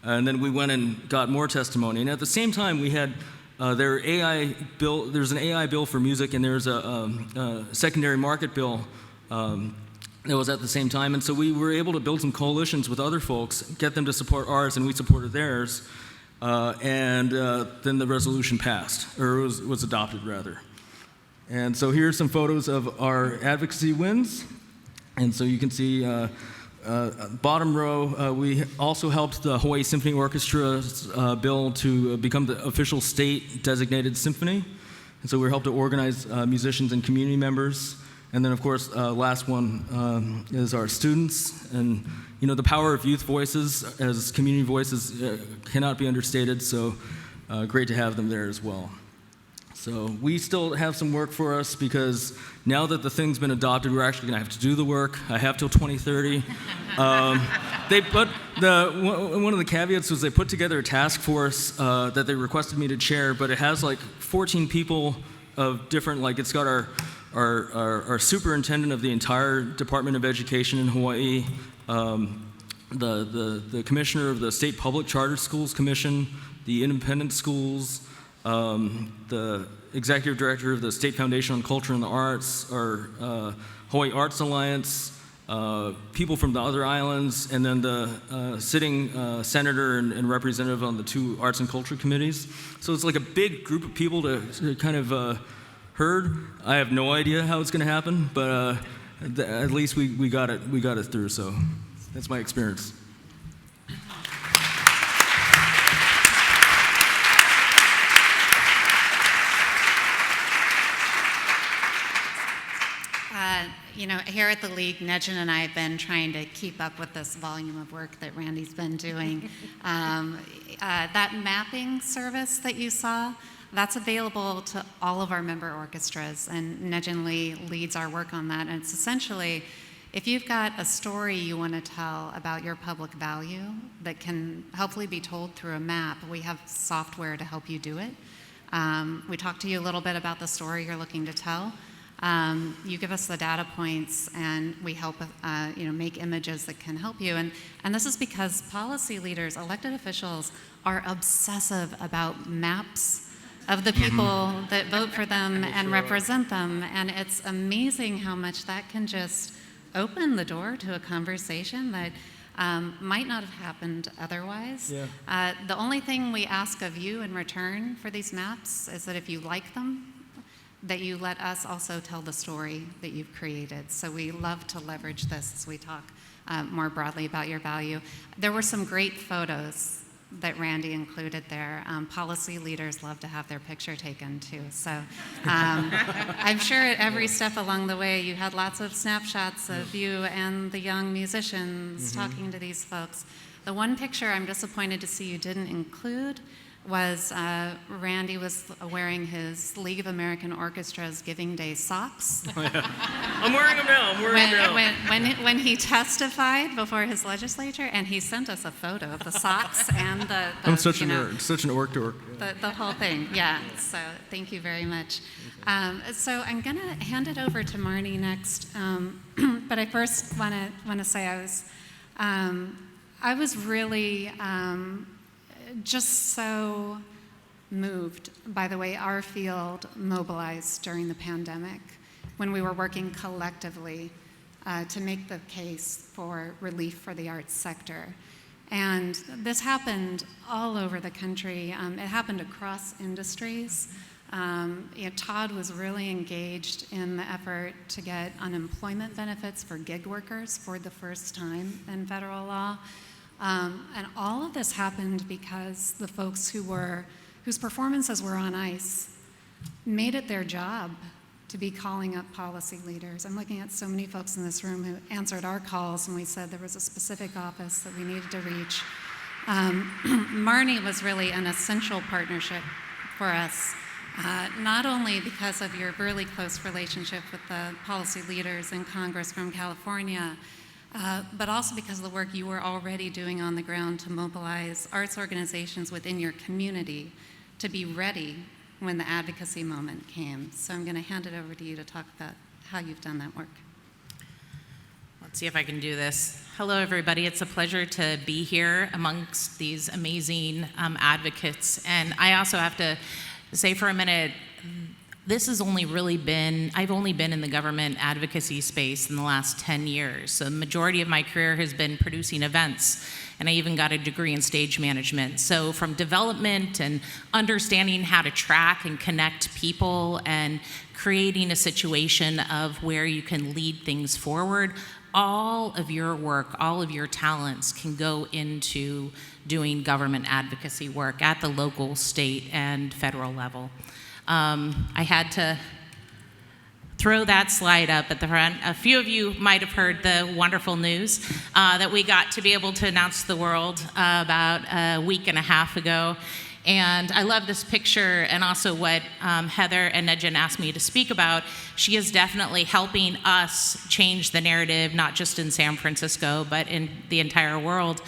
And then we went and got more testimony. And at the same time, we had their AI bill. There's an AI bill for music, and there's a secondary market bill that was at the same time. And so we were able to build some coalitions with other folks, get them to support ours, and we supported theirs. And then the resolution passed, or was adopted, rather. And so here's some photos of our advocacy wins. And so you can see, bottom row, we also helped the Hawaii Symphony Orchestra's bill to become the official state-designated symphony. And so we helped to organize musicians and community members. And then, of course, last one is our students. And, you know, the power of youth voices as community voices cannot be understated, so great to have them there as well. So we still have some work for us because now that the thing's been adopted, we're actually going to have to do the work. I have till 2030. One of the caveats was they put together a task force that they requested me to chair, but it has like 14 people of different, like it's got our superintendent of the entire Department of Education in Hawaii, the commissioner of the State Public Charter Schools Commission, the independent schools, the executive director of the State Foundation on Culture and the Arts, our Hawaii Arts Alliance, people from the other islands, and then the sitting senator and representative on the 2 arts and culture committees. So it's like a big group of people to kind of herd. I have no idea how it's going to happen, but at least we got it through. So that's my experience. You know, here at the League, Nejin and I have been trying to keep up with this volume of work that Randy's been doing. That mapping service that you saw, that's available to all of our member orchestras, and Nejin Lee leads our work on that. And it's essentially, if you've got a story you want to tell about your public value that can hopefully be told through a map, we have software to help you do it. We talked to you a little bit about the story you're looking to tell. You give us the data points, and we help make images that can help you. And this is because policy leaders, elected officials, are obsessive about maps of the people that vote for them and represent them. And it's amazing how much that can just open the door to a conversation that might not have happened otherwise. Yeah. The only thing we ask of you in return for these maps is that if you like them, that you let us also tell the story that you've created. So we love to leverage this as we talk more broadly about your value. There were some great photos that Randy included there. Policy leaders love to have their picture taken too. So I'm sure at every step along the way you had lots of snapshots of you and the young musicians talking to these folks. The one picture I'm disappointed to see you didn't include was Randy was wearing his League of American Orchestras Giving Day socks. Oh, yeah. I'm wearing them now. When he testified before his legislature, and he sent us a photo of the socks and the I'm such an orc dork. The whole thing, yeah. So thank you very much. So I'm going to hand it over to Marni next, but I first want to say I was really just so moved by the way our field mobilized during the pandemic when we were working collectively to make the case for relief for the arts sector. And this happened all over the country. It happened across industries. Todd was really engaged in the effort to get unemployment benefits for gig workers for the first time in federal law. And all of this happened because the folks whose performances were on ice made it their job to be calling up policy leaders. I'm looking at so many folks in this room who answered our calls when we said there was a specific office that we needed to reach. Marni was really an essential partnership for us, not only because of your really close relationship with the policy leaders in Congress from California, but also because of the work you were already doing on the ground to mobilize arts organizations within your community to be ready when the advocacy moment came. So I'm going to hand it over to you to talk about how you've done that work. Let's see if I can do this. Hello, everybody. It's a pleasure to be here amongst these amazing advocates. And I also have to say for a minute, this has only really been, I've only been in the government advocacy space in the last 10 years. So the majority of my career has been producing events, and I even got a degree in stage management. So from development and understanding how to track and connect people and creating a situation of where you can lead things forward, all of your work, all of your talents can go into doing government advocacy work at the local, state, and federal level. I had to throw that slide up at the front. A few of you might have heard the wonderful news that we got to be able to announce to the world about a week and a half ago. And I love this picture, and also what Heather and Nedjan asked me to speak about. She is definitely helping us change the narrative, not just in San Francisco, but in the entire world.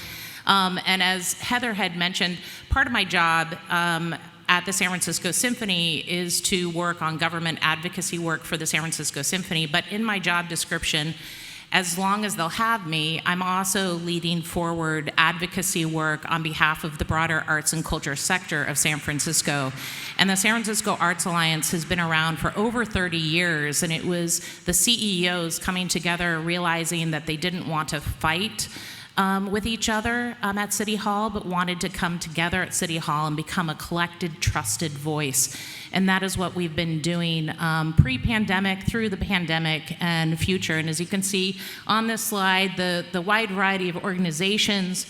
And as Heather had mentioned, part of my job at the San Francisco Symphony is to work on government advocacy work for the San Francisco Symphony. But in my job description, as long as they'll have me, I'm also leading forward advocacy work on behalf of the broader arts and culture sector of San Francisco. And the San Francisco Arts Alliance has been around for over 30 years, and it was the CEOs coming together, realizing that they didn't want to fight with each other at City Hall, but wanted to come together at City Hall and become a collected, trusted voice. And that is what we've been doing pre-pandemic, through the pandemic, and future. And as you can see on this slide, the wide variety of organizations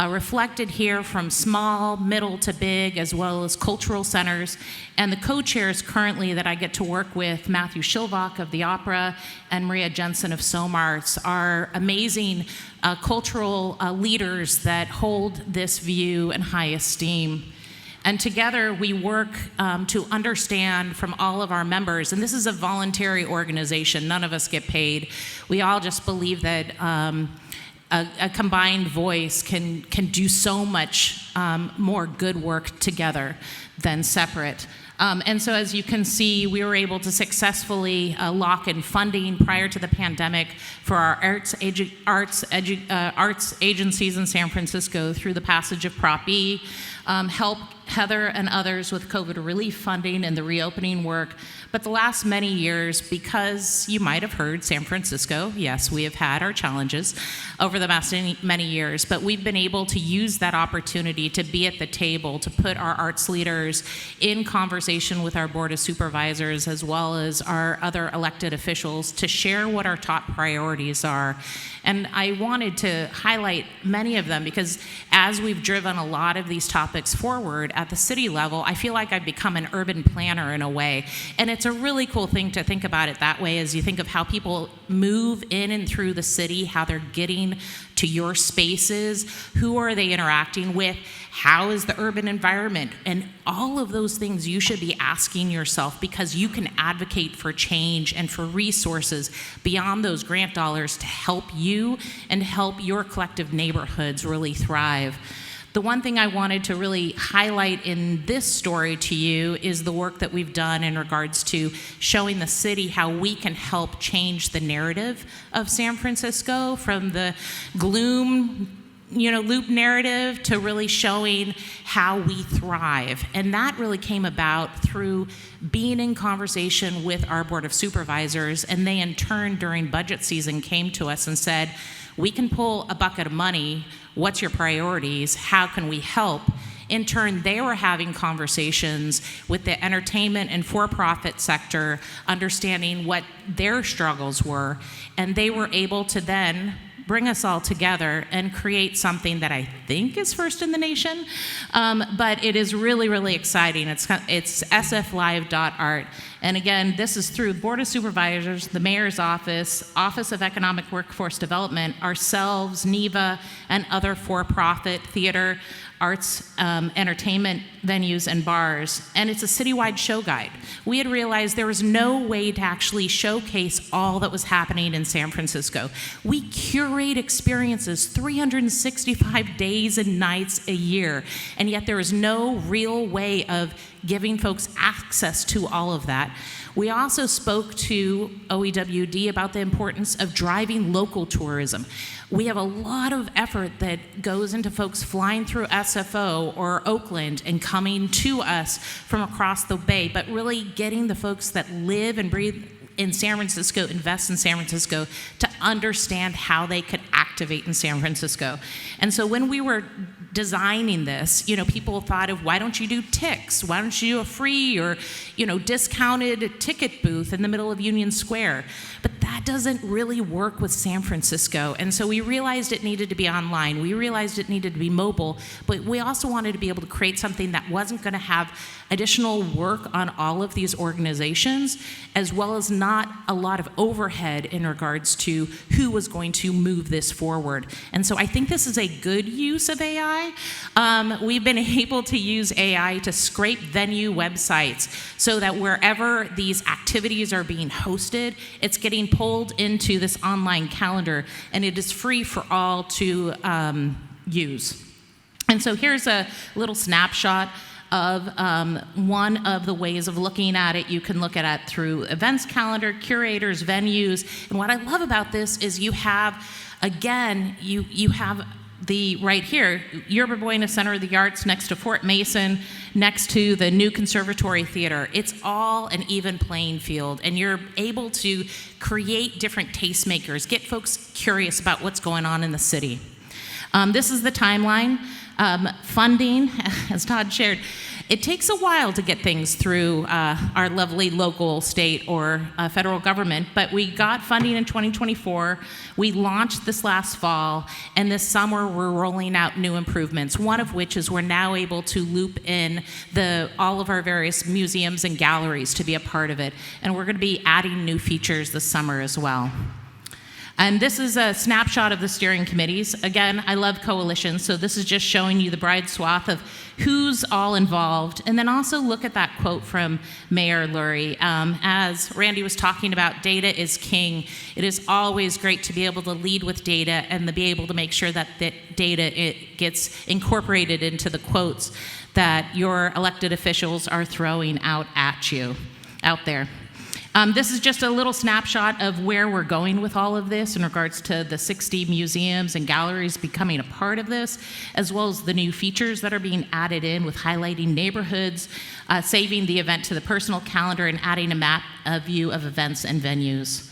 reflected here, from small, middle to big, as well as cultural centers. And the co-chairs currently that I get to work with, Matthew Shilvak of the Opera and Maria Jensen of SOMARTS, are amazing cultural leaders that hold this view in high esteem. And together we work to understand from all of our members, and this is a voluntary organization, none of us get paid. We all just believe that a combined voice can do so much more good work together than separate. And so as you can see, we were able to successfully lock in funding prior to the pandemic for our arts agencies in San Francisco through the passage of Prop E, help Heather and others with COVID relief funding and the reopening work. But the last many years, because you might have heard San Francisco, yes, we have had our challenges over the last many years, but we've been able to use that opportunity to be at the table, to put our arts leaders in conversation with our Board of Supervisors, as well as our other elected officials, to share what our top priorities are. And I wanted to highlight many of them because as we've driven a lot of these topics forward at the city level, I feel like I've become an urban planner in a way. And it's a really cool thing to think about it that way, as you think of how people move in and through the city, how they're getting to your spaces, who are they interacting with, how is the urban environment, and all of those things you should be asking yourself, because you can advocate for change and for resources beyond those grant dollars to help you and help your collective neighborhoods really thrive. The one thing I wanted to really highlight in this story to you is the work that we've done in regards to showing the city how we can help change the narrative of San Francisco from the gloom, loop narrative to really showing how we thrive. And that really came about through being in conversation with our Board of Supervisors, and they in turn during budget season came to us and said, we can pull a bucket of money. What's your priorities? How can we help? In turn, they were having conversations with the entertainment and for-profit sector, understanding what their struggles were, and they were able to then bring us all together and create something that I think is first in the nation, but it is really, really exciting. It's sflive.art. And again, this is through the Board of Supervisors, the Mayor's Office, Office of Economic Workforce Development, ourselves, NEVA, and other for-profit theater arts, entertainment venues, and bars, and it's a citywide show guide. We had realized there was no way to actually showcase all that was happening in San Francisco. We curate experiences 365 days and nights a year, and yet there is no real way of giving folks access to all of that. We also spoke to OEWD about the importance of driving local tourism. We have a lot of effort that goes into folks flying through SFO or Oakland and coming to us from across the Bay, but really getting the folks that live and breathe in San Francisco, invest in San Francisco, to understand how they could activate in San Francisco. And so when we were designing this, people thought of, why don't you do TICs? Why don't you do a free or, discounted ticket booth in the middle of Union Square? But that doesn't really work with San Francisco. And so we realized it needed to be online. We realized it needed to be mobile, but we also wanted to be able to create something that wasn't going to have additional work on all of these organizations, as well as not a lot of overhead in regards to who was going to move this forward. And so I think this is a good use of AI. We've been able to use AI to scrape venue websites so that wherever these activities are being hosted, it's getting pulled into this online calendar, and it is free for all to use. And so here's a little snapshot of one of the ways of looking at it. You can look at it through events calendar, curators, venues. And what I love about this is you have, again, you have the right here, Yerba Buena Center of the Arts next to Fort Mason, next to the new Conservatory Theater. It's all an even playing field, and you're able to create different tastemakers, get folks curious about what's going on in the city. This is the timeline. Funding, as Todd shared, it takes a while to get things through our lovely local, state, or federal government, but we got funding in 2024. We launched this last fall, and this summer we're rolling out new improvements, one of which is we're now able to loop in all of our various museums and galleries to be a part of it, and we're going to be adding new features this summer as well. And this is a snapshot of the steering committees. Again, I love coalitions, so this is just showing you the broad swath of who's all involved. And then also look at that quote from Mayor Lurie. As Randy was talking about, data is king. It is always great to be able to lead with data and to be able to make sure that the data gets incorporated into the quotes that your elected officials are throwing out at you, out there. This is just a little snapshot of where we're going with all of this in regards to the 60 museums and galleries becoming a part of this, as well as the new features that are being added in with highlighting neighborhoods, saving the event to the personal calendar, and adding a map view of events and venues.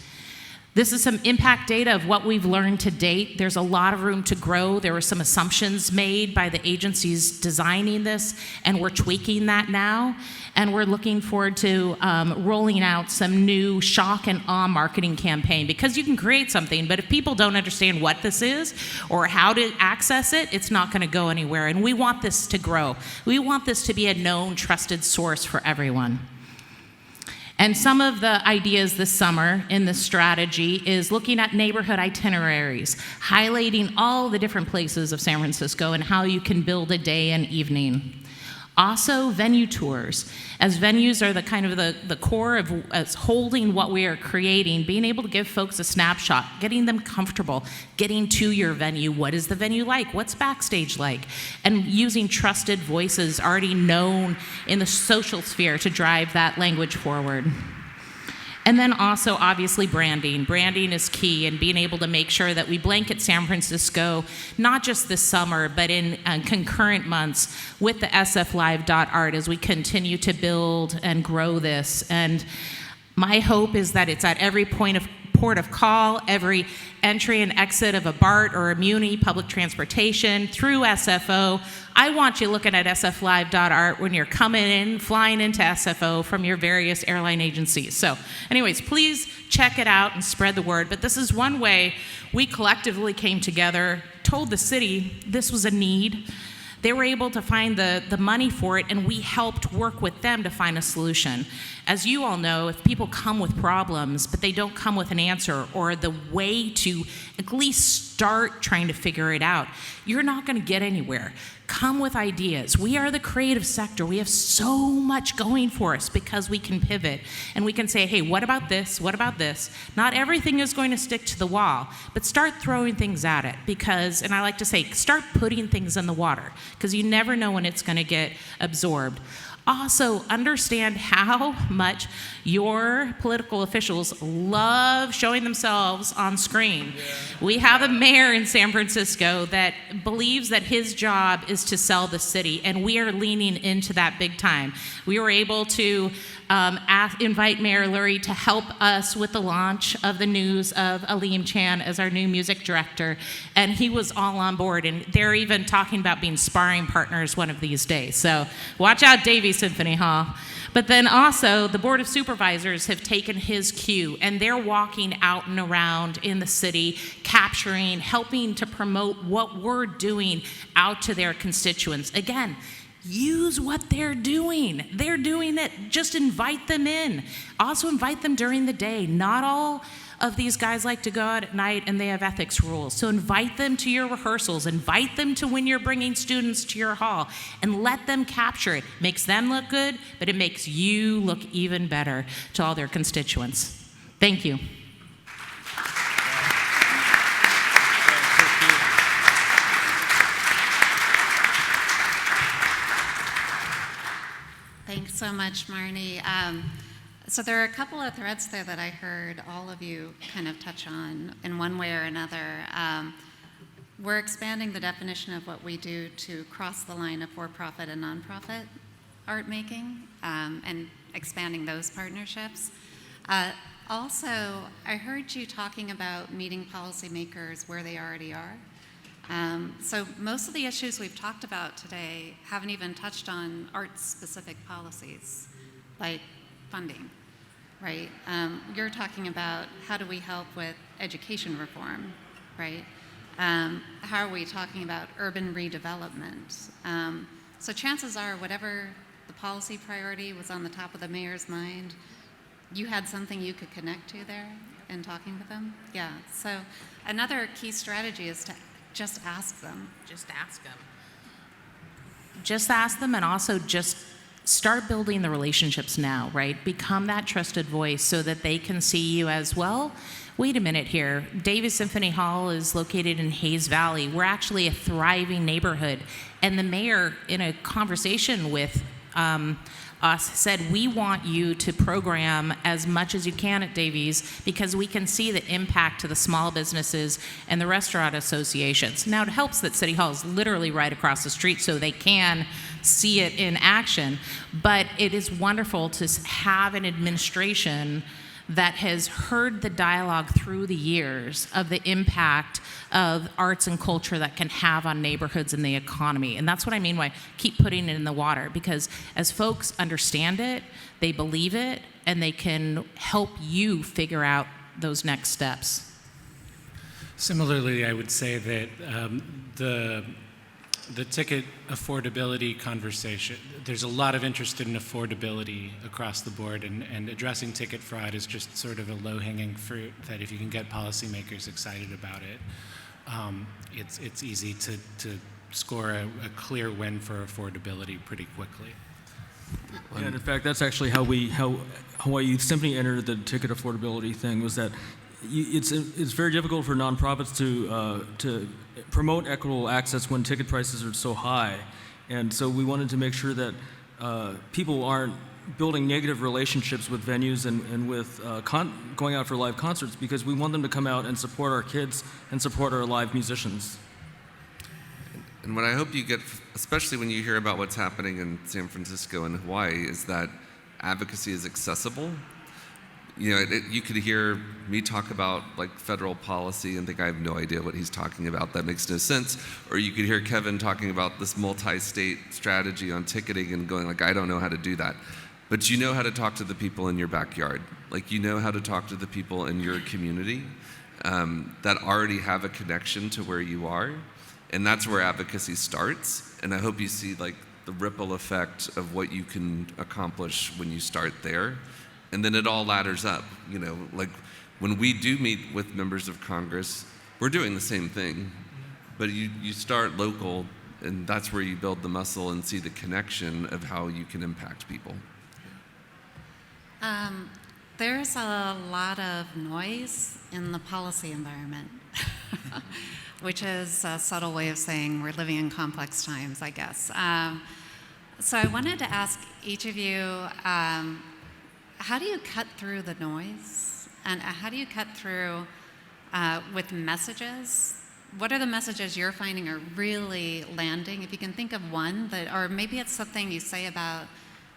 This is some impact data of what we've learned to date. There's a lot of room to grow. There were some assumptions made by the agencies designing this, and we're tweaking that now. And we're looking forward to rolling out some new shock and awe marketing campaign, because you can create something, but if people don't understand what this is or how to access it, it's not going to go anywhere. And we want this to grow. We want this to be a known, trusted source for everyone. And some of the ideas this summer in this strategy is looking at neighborhood itineraries, highlighting all the different places of San Francisco and how you can build a day and evening. Also, venue tours. As venues are the kind of the core of holding what we are creating, being able to give folks a snapshot, getting them comfortable, getting to your venue. What is the venue like? What's backstage like? And using trusted voices already known in the social sphere to drive that language forward. And then also, obviously, branding. Branding is key, and being able to make sure that we blanket San Francisco, not just this summer, but in concurrent months with the sflive.art as we continue to build and grow this. And my hope is that it's at every port of call, every entry and exit of a BART or a Muni, public transportation, through SFO. I want you looking at sflive.art when you're coming in, flying into SFO from your various airline agencies. So anyways, please check it out and spread the word. But this is one way we collectively came together, told the city this was a need. They were able to find the money for it, and we helped work with them to find a solution. As you all know, if people come with problems, but they don't come with an answer or the way to at least start trying to figure it out, you're not going to get anywhere. come with ideas. We are the creative sector. We have so much going for us because we can pivot and we can say, hey, what about this? What about this? Not everything is going to stick to the wall, but start throwing things at it because, and I like to say, start putting things in the water because you never know when it's going to get absorbed. Also, understand how much your political officials love showing themselves on screen. Yeah. We have a mayor in San Francisco that believes that his job is to sell the city, and we are leaning into that big time. We were able to invite Mayor Lurie to help us with the launch of the news of Aleem Chan as our new music director, and he was all on board, and they're even talking about being sparring partners one of these days. So watch out, Davie Symphony Hall. But then also, the Board of Supervisors have taken his cue, and they're walking out and around in the city, capturing, helping to promote what we're doing out to their constituents. Again, use what they're doing. They're doing it. Just invite them in. Also invite them during the day. Not all of these guys like to go out at night and they have ethics rules. So invite them to your rehearsals. Invite them to when you're bringing students to your hall and let them capture it. Makes them look good, but it makes you look even better to all their constituents. Thank you. Thanks so much, Marni. So there are a couple of threads there that I heard all of you kind of touch on in one way or another. We're expanding the definition of what we do to cross the line of for-profit and nonprofit art making and expanding those partnerships. Also, I heard you talking about meeting policymakers where they already are. So most of the issues we've talked about today haven't even touched on arts-specific policies, like funding, right? You're talking about how do we help with education reform, right? How are we talking about urban redevelopment? So chances are whatever the policy priority was on the top of the mayor's mind, you had something you could connect to there in talking with them? Yeah, so another key strategy is to just ask them. Just ask them. Just ask them, and also just start building the relationships now, right? Become that trusted voice so that they can see you as, well, wait a minute here. Davis Symphony Hall is located in Hayes Valley. We're actually a thriving neighborhood. And the mayor, in a conversation with us, said, we want you to program as much as you can at Davies because we can see the impact to the small businesses and the restaurant associations. Now, it helps that City Hall is literally right across the street so they can see it in action, but it is wonderful to have an administration that has heard the dialogue through the years of the impact of arts and culture that can have on neighborhoods and the economy. And that's what I mean by keep putting it in the water, because as folks understand it, they believe it, and they can help you figure out those next steps. Similarly, I would say that the ticket affordability conversation, there's a lot of interest in affordability across the board, and addressing ticket fraud is just sort of a low-hanging fruit that if you can get policymakers excited about it, it's easy to score a clear win for affordability pretty quickly. And in fact, that's actually how Hawaii Youth Symphony entered the ticket affordability thing, was that it's very difficult for nonprofits to promote equitable access when ticket prices are so high. And so we wanted to make sure that people aren't building negative relationships with venues and with going out for live concerts, because we want them to come out and support our kids and support our live musicians. And what I hope you get, especially when you hear about what's happening in San Francisco and Hawaii, is that advocacy is accessible. You know, you could hear me talk about like federal policy and think I have no idea what he's talking about. That makes no sense. Or you could hear Kevin talking about this multi-state strategy on ticketing and going like, I don't know how to do that. But you know how to talk to the people in your backyard. Like, you know how to talk to the people in your community that already have a connection to where you are. And that's where advocacy starts. And I hope you see like the ripple effect of what you can accomplish when you start there. And then it all ladders up, you know, like when we do meet with members of Congress, we're doing the same thing, but you start local And that's where you build the muscle and see the connection of how you can impact people. There's a lot of noise in the policy environment, which is a subtle way of saying we're living in complex times, I guess. So I wanted to ask each of you, how do you cut through the noise? And how do you cut through with messages? What are the messages you're finding are really landing? If you can think of one that, or maybe it's something you say about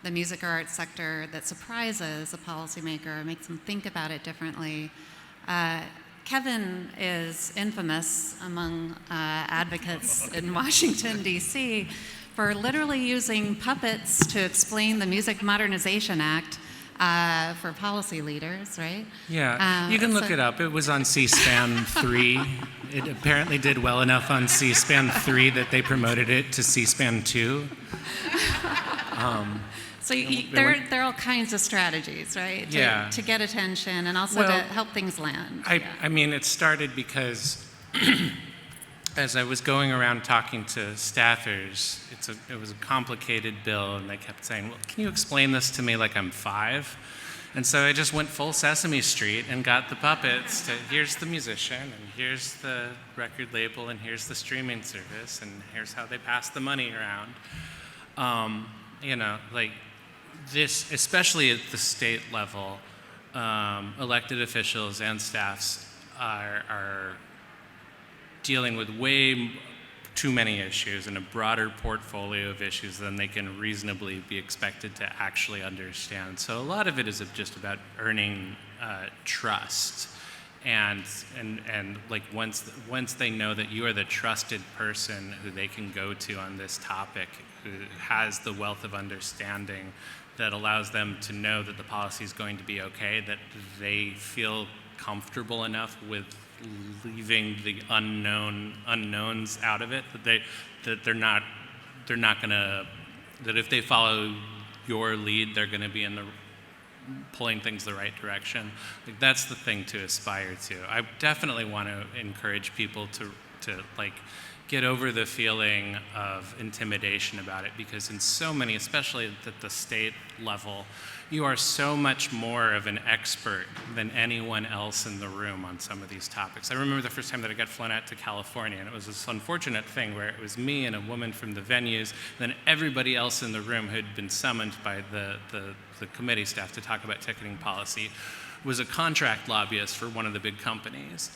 the music or arts sector that surprises a policymaker or makes them think about it differently. Kevin is infamous among advocates in Washington, D.C. for literally using puppets to explain the Music Modernization Act for policy leaders, right? Yeah, you can look it up. It was on C-SPAN 3. It apparently did well enough on C-SPAN 3 that they promoted it to C-SPAN 2. So there are all kinds of strategies, right? To get attention and also to help things land. I mean, it started because as I was going around talking to staffers, it was a complicated bill, and they kept saying, well, can you explain this to me like I'm 5? And so I just went full Sesame Street and got the puppets to, here's the musician, and here's the record label, and here's the streaming service, and here's how they pass the money around. Like this, especially at the state level, elected officials and staffs are dealing with way too many issues and a broader portfolio of issues than they can reasonably be expected to actually understand. So a lot of it is just about earning trust, and like once they know that you are the trusted person who they can go to on this topic, who has the wealth of understanding that allows them to know that the policy is going to be okay, that they feel comfortable enough with leaving the unknowns out of it, that if they follow your lead, they're going to be pulling things the right direction. Like, that's the thing to aspire to. I definitely want to encourage people to like get over the feeling of intimidation about it, because in so many, especially at the state level, you are so much more of an expert than anyone else in the room on some of these topics. I remember the first time that I got flown out to California, and it was this unfortunate thing where it was me and a woman from the venues, then everybody else in the room who had been summoned by the committee staff to talk about ticketing policy was a contract lobbyist for one of the big companies.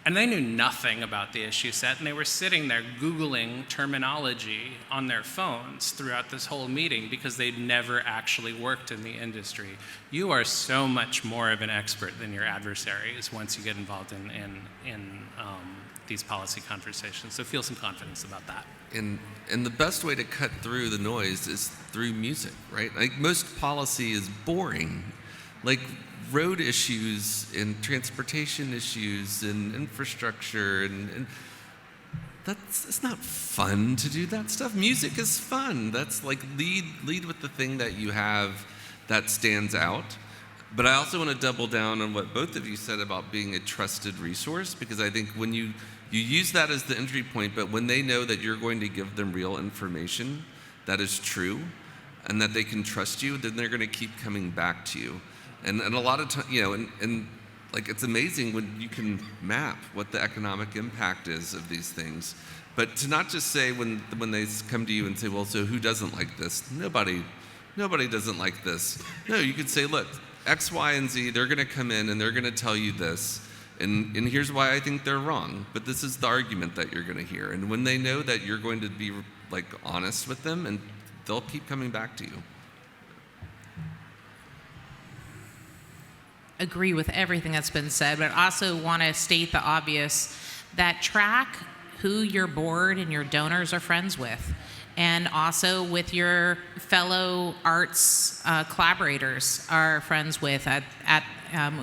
And they knew nothing about the issue set, and they were sitting there Googling terminology on their phones throughout this whole meeting because they'd never actually worked in the industry. You are so much more of an expert than your adversaries once you get involved in these policy conversations. So feel some confidence about that. And the best way to cut through the noise is through music, right? Like, most policy is boring. Like, road issues and transportation issues and infrastructure and it's not fun to do that stuff. Music is fun. That's like lead with the thing that you have that stands out. But I also want to double down on what both of you said about being a trusted resource, because I think when you use that as the entry point, but when they know that you're going to give them real information that is true and that they can trust you, then they're going to keep coming back to you. And a lot of times, and like, it's amazing when you can map what the economic impact is of these things. But to not just say when they come to you and say, well, so who doesn't like this? Nobody doesn't like this. No, you could say, look, X, Y, and Z, they're going to come in and they're going to tell you this. And here's why I think they're wrong. But this is the argument that you're going to hear. And when they know that you're going to be like honest with them, and they'll keep coming back to you. Agree with everything that's been said, but also want to state the obvious, that track who your board and your donors are friends with, and also with your fellow arts collaborators are friends with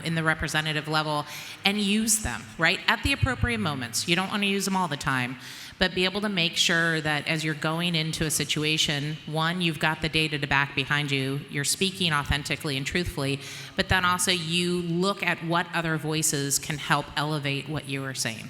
in the representative level, and use them, right, at the appropriate moments. You don't want to use them all the time, but be able to make sure that as you're going into a situation, one, you've got the data to back behind you, you're speaking authentically and truthfully, but then also you look at what other voices can help elevate what you are saying.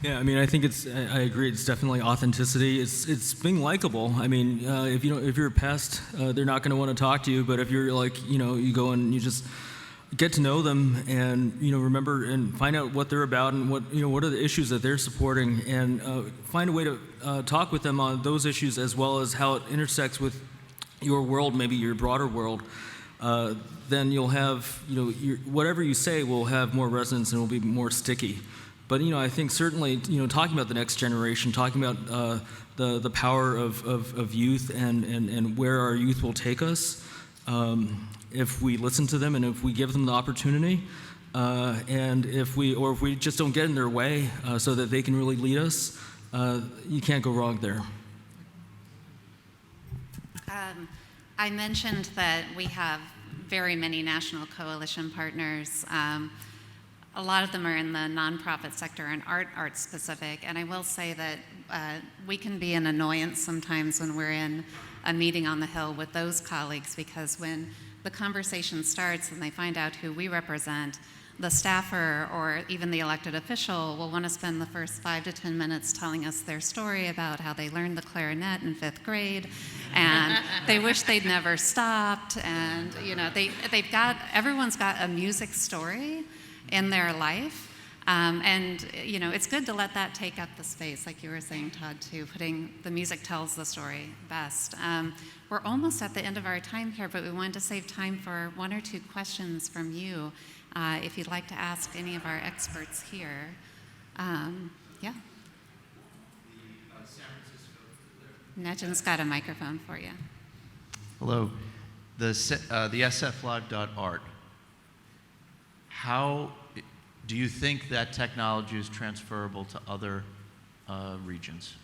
Yeah, I mean, I think I agree. It's definitely authenticity. It's being likable. I mean, if you're a pest, they're not going to want to talk to you. But if you're like, you go and you just get to know them and remember and find out what they're about and what are the issues that they're supporting, and find a way to talk with them on those issues as well as how it intersects with your world, maybe your broader world. Then you'll have whatever you say will have more resonance and will be more sticky. But I think certainly talking about the next generation, talking about the power of youth and where our youth will take us, if we listen to them and if we give them the opportunity, and if we just don't get in their way, so that they can really lead us, you can't go wrong there. I mentioned that we have very many national coalition partners. A lot of them are in the nonprofit sector and art specific, and I will say that we can be an annoyance sometimes when we're in a meeting on the Hill with those colleagues, because when the conversation starts and they find out who we represent, the staffer or even the elected official will want to spend the first 5 to 10 minutes telling us their story about how they learned the clarinet in 5th grade, and they wish they'd never stopped, and everyone's got a music story in their life, and it's good to let that take up the space, like you were saying, Todd, too. The music tells the story best. We're almost at the end of our time here, but we wanted to save time for 1 or 2 questions from you, if you'd like to ask any of our experts here. Yeah. Negin's got a microphone for you. Hello. The sflog.art. How do you think that technology is transferable to other regions?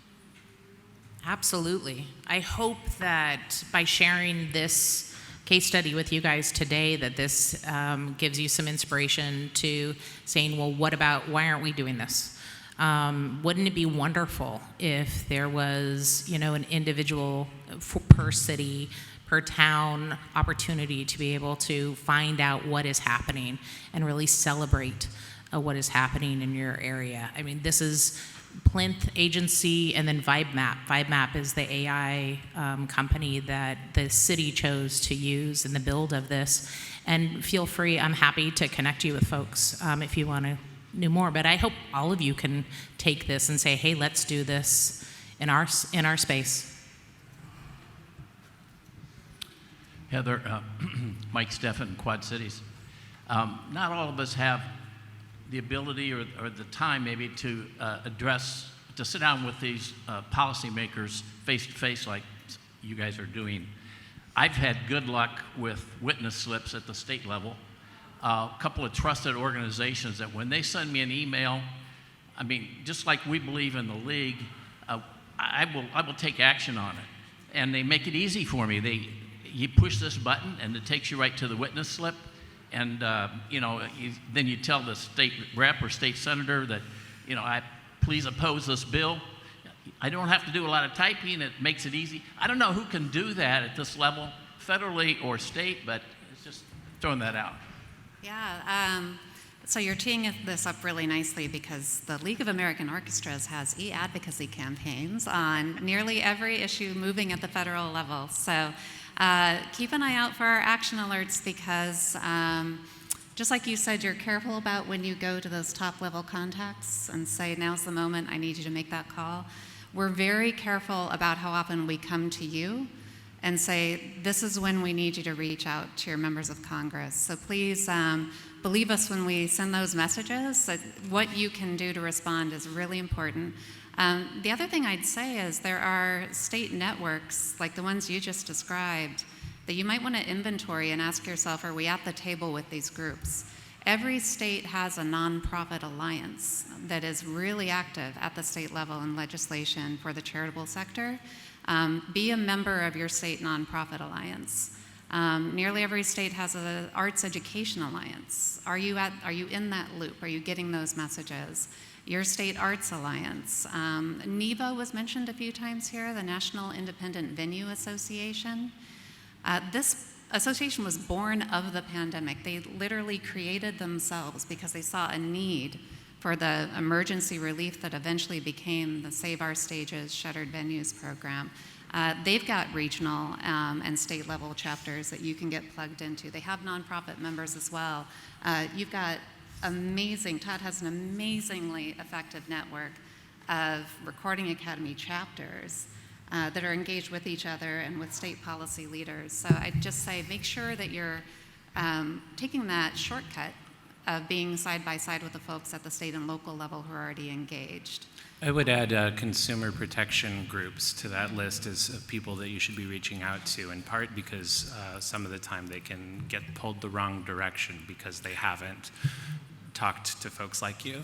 Absolutely. I hope that by sharing this case study with you guys today, that this gives you some inspiration to saying, well, why aren't we doing this? Wouldn't it be wonderful if there was, an individual per city, per town opportunity to be able to find out what is happening and really celebrate what is happening in your area? I mean, this is Plinth Agency and then VibeMap. VibeMap is the AI company that the city chose to use in the build of this. And feel free, I'm happy to connect you with folks if you want to know more. But I hope all of you can take this and say, hey, let's do this in our space. Heather, Mike Steffen, Quad Cities. Not all of us have the ability or the time maybe to sit down with these policymakers face to face like you guys are doing. I've had good luck with witness slips at the state level. A couple of trusted organizations that when they send me an email, I mean, just like we believe in the league, I will take action on it. And they make it easy for me. You push this button and it takes you right to the witness slip. And, then you tell the state rep or state senator that, please oppose this bill. I don't have to do a lot of typing. It makes it easy. I don't know who can do that at this level, federally or state, but it's just throwing that out. Yeah. So you're teeing this up really nicely, because the League of American Orchestras has e-advocacy campaigns on nearly every issue moving at the federal level. So keep an eye out for our action alerts, because just like you said, you're careful about when you go to those top level contacts and say, now's the moment, I need you to make that call. We're very careful about how often we come to you and say, this is when we need you to reach out to your members of Congress. So please believe us when we send those messages. That what you can do to respond is really important. The other thing I'd say is there are state networks, like the ones you just described, that you might want to inventory and ask yourself, are we at the table with these groups? Every state has a nonprofit alliance that is really active at the state level in legislation for the charitable sector. Be a member of your state nonprofit alliance. Nearly every state has an arts education alliance. Are you in that loop? Are you getting those messages? Your state arts alliance. NEVA was mentioned a few times here, the National Independent Venue Association. This association was born of the pandemic. They literally created themselves because they saw a need for the emergency relief that eventually became the Save Our Stages Shuttered Venues program. They've got regional and state level chapters that you can get plugged into. They have nonprofit members as well. You've got Todd has an amazingly effective network of Recording Academy chapters that are engaged with each other and with state policy leaders. So I'd just say make sure that you're taking that shortcut of being side by side with the folks at the state and local level who are already engaged. I would add consumer protection groups to that list as people that you should be reaching out to, in part because some of the time they can get pulled the wrong direction because they haven't talked to folks like you.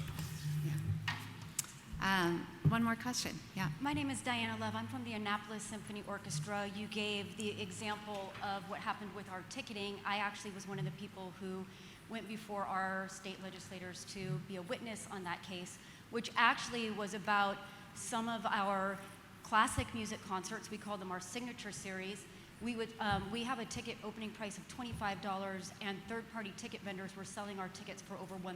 Yeah. One more question. Yeah. My name is Diana Love. I'm from the Annapolis Symphony Orchestra. You gave the example of what happened with our ticketing. I actually was one of the people who went before our state legislators to be a witness on that case, which actually was about some of our classic music concerts. We call them our signature series. We have a ticket opening price of $25, and third-party ticket vendors were selling our tickets for over $1,000.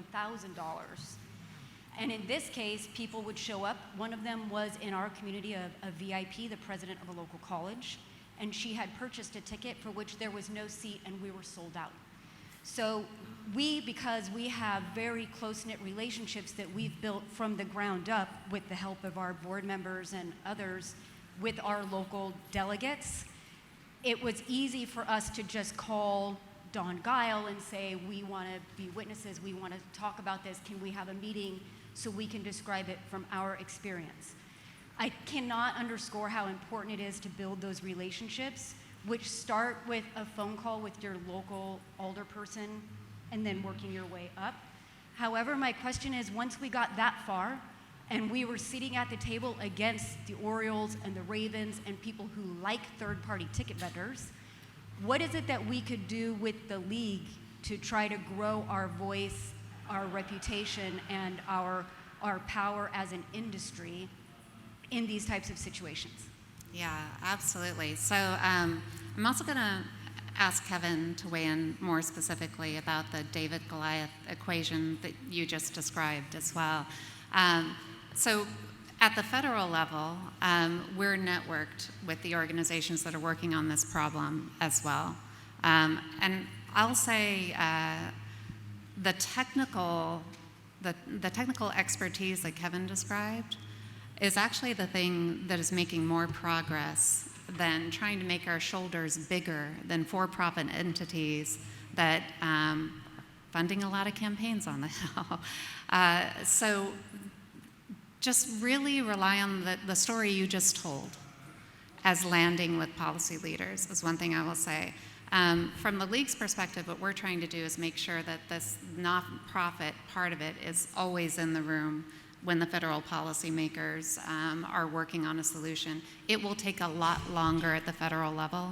And in this case, people would show up. One of them was in our community, a VIP, the president of a local college, and she had purchased a ticket for which there was no seat, and we were sold out. So because we have very close-knit relationships that we've built from the ground up with the help of our board members and others with our local delegates, it was easy for us to just call Don Guile and say, we want to be witnesses, we want to talk about this, can we have a meeting so we can describe it from our experience? I cannot underscore how important it is to build those relationships, which start with a phone call with your local alderperson and then working your way up. However, my question is, once we got that far and we were sitting at the table against the Orioles and the Ravens and people who like third-party ticket vendors, what is it that we could do with the league to try to grow our voice, our reputation, and our power as an industry in these types of situations? Yeah, absolutely. So I'm also going to ask Kevin to weigh in more specifically about the David-Goliath equation that you just described as well. So at the federal level, we're networked with the organizations that are working on this problem as well. And I'll say the technical expertise that Kevin described is actually the thing that is making more progress than trying to make our shoulders bigger than for-profit entities that are funding a lot of campaigns on the Hill. So just really rely on the story you just told as landing with policy leaders is one thing I will say. From the league's perspective, what we're trying to do is make sure that this nonprofit part of it is always in the room when the federal policymakers are working on a solution. It will take a lot longer at the federal level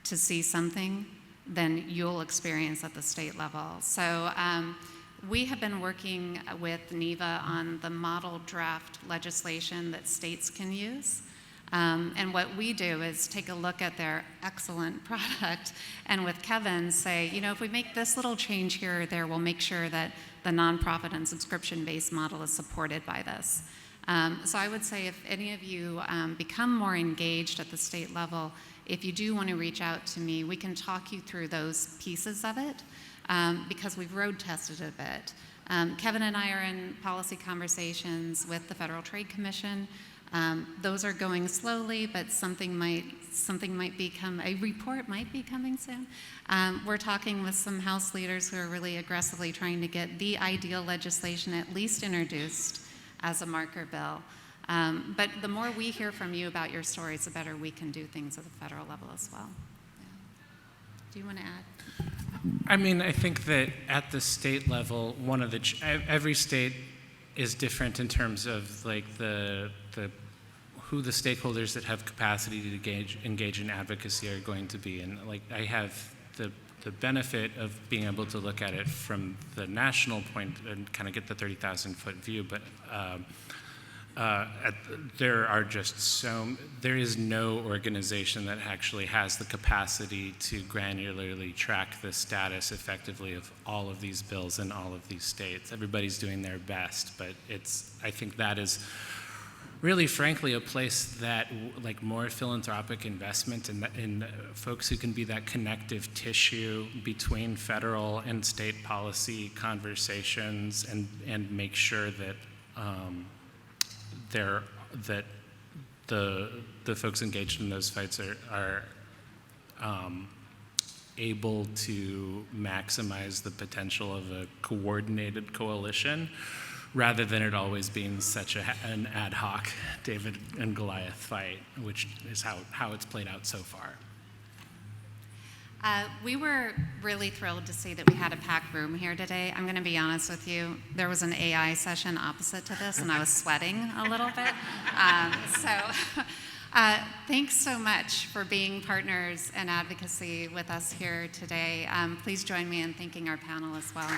to see something than you'll experience at the state level. So we have been working with NEVA on the model draft legislation that states can use. And what we do is take a look at their excellent product and with Kevin say, if we make this little change here or there, we'll make sure that the nonprofit and subscription-based model is supported by this. So I would say if any of you become more engaged at the state level, if you do want to reach out to me, we can talk you through those pieces of it because we've road tested a bit. Kevin and I are in policy conversations with the Federal Trade Commission. Those are going slowly, but something might become, a report might be coming soon. We're talking with some House leaders who are really aggressively trying to get the ideal legislation at least introduced as a marker bill. But the more we hear from you about your stories, the better we can do things at the federal level as well. Yeah. Do you want to add? I mean, I think that at the state level, every state is different in terms of like who the stakeholders that have capacity to engage in advocacy are going to be. And like I have the benefit of being able to look at it from the national point and kind of get the 30,000-foot view. But there is no organization that actually has the capacity to granularly track the status effectively of all of these bills in all of these states. Everybody's doing their best, but I think that is really, frankly, a place that like more philanthropic investment in folks who can be that connective tissue between federal and state policy conversations and make sure that the folks engaged in those fights are able to maximize the potential of a coordinated coalition, rather than it always being such an ad hoc David and Goliath fight, which is how it's played out so far. We were really thrilled to see that we had a packed room here today. I'm going to be honest with you. There was an AI session opposite to this, and I was sweating a little bit. Thanks so much for being partners in advocacy with us here today. Please join me in thanking our panel as well.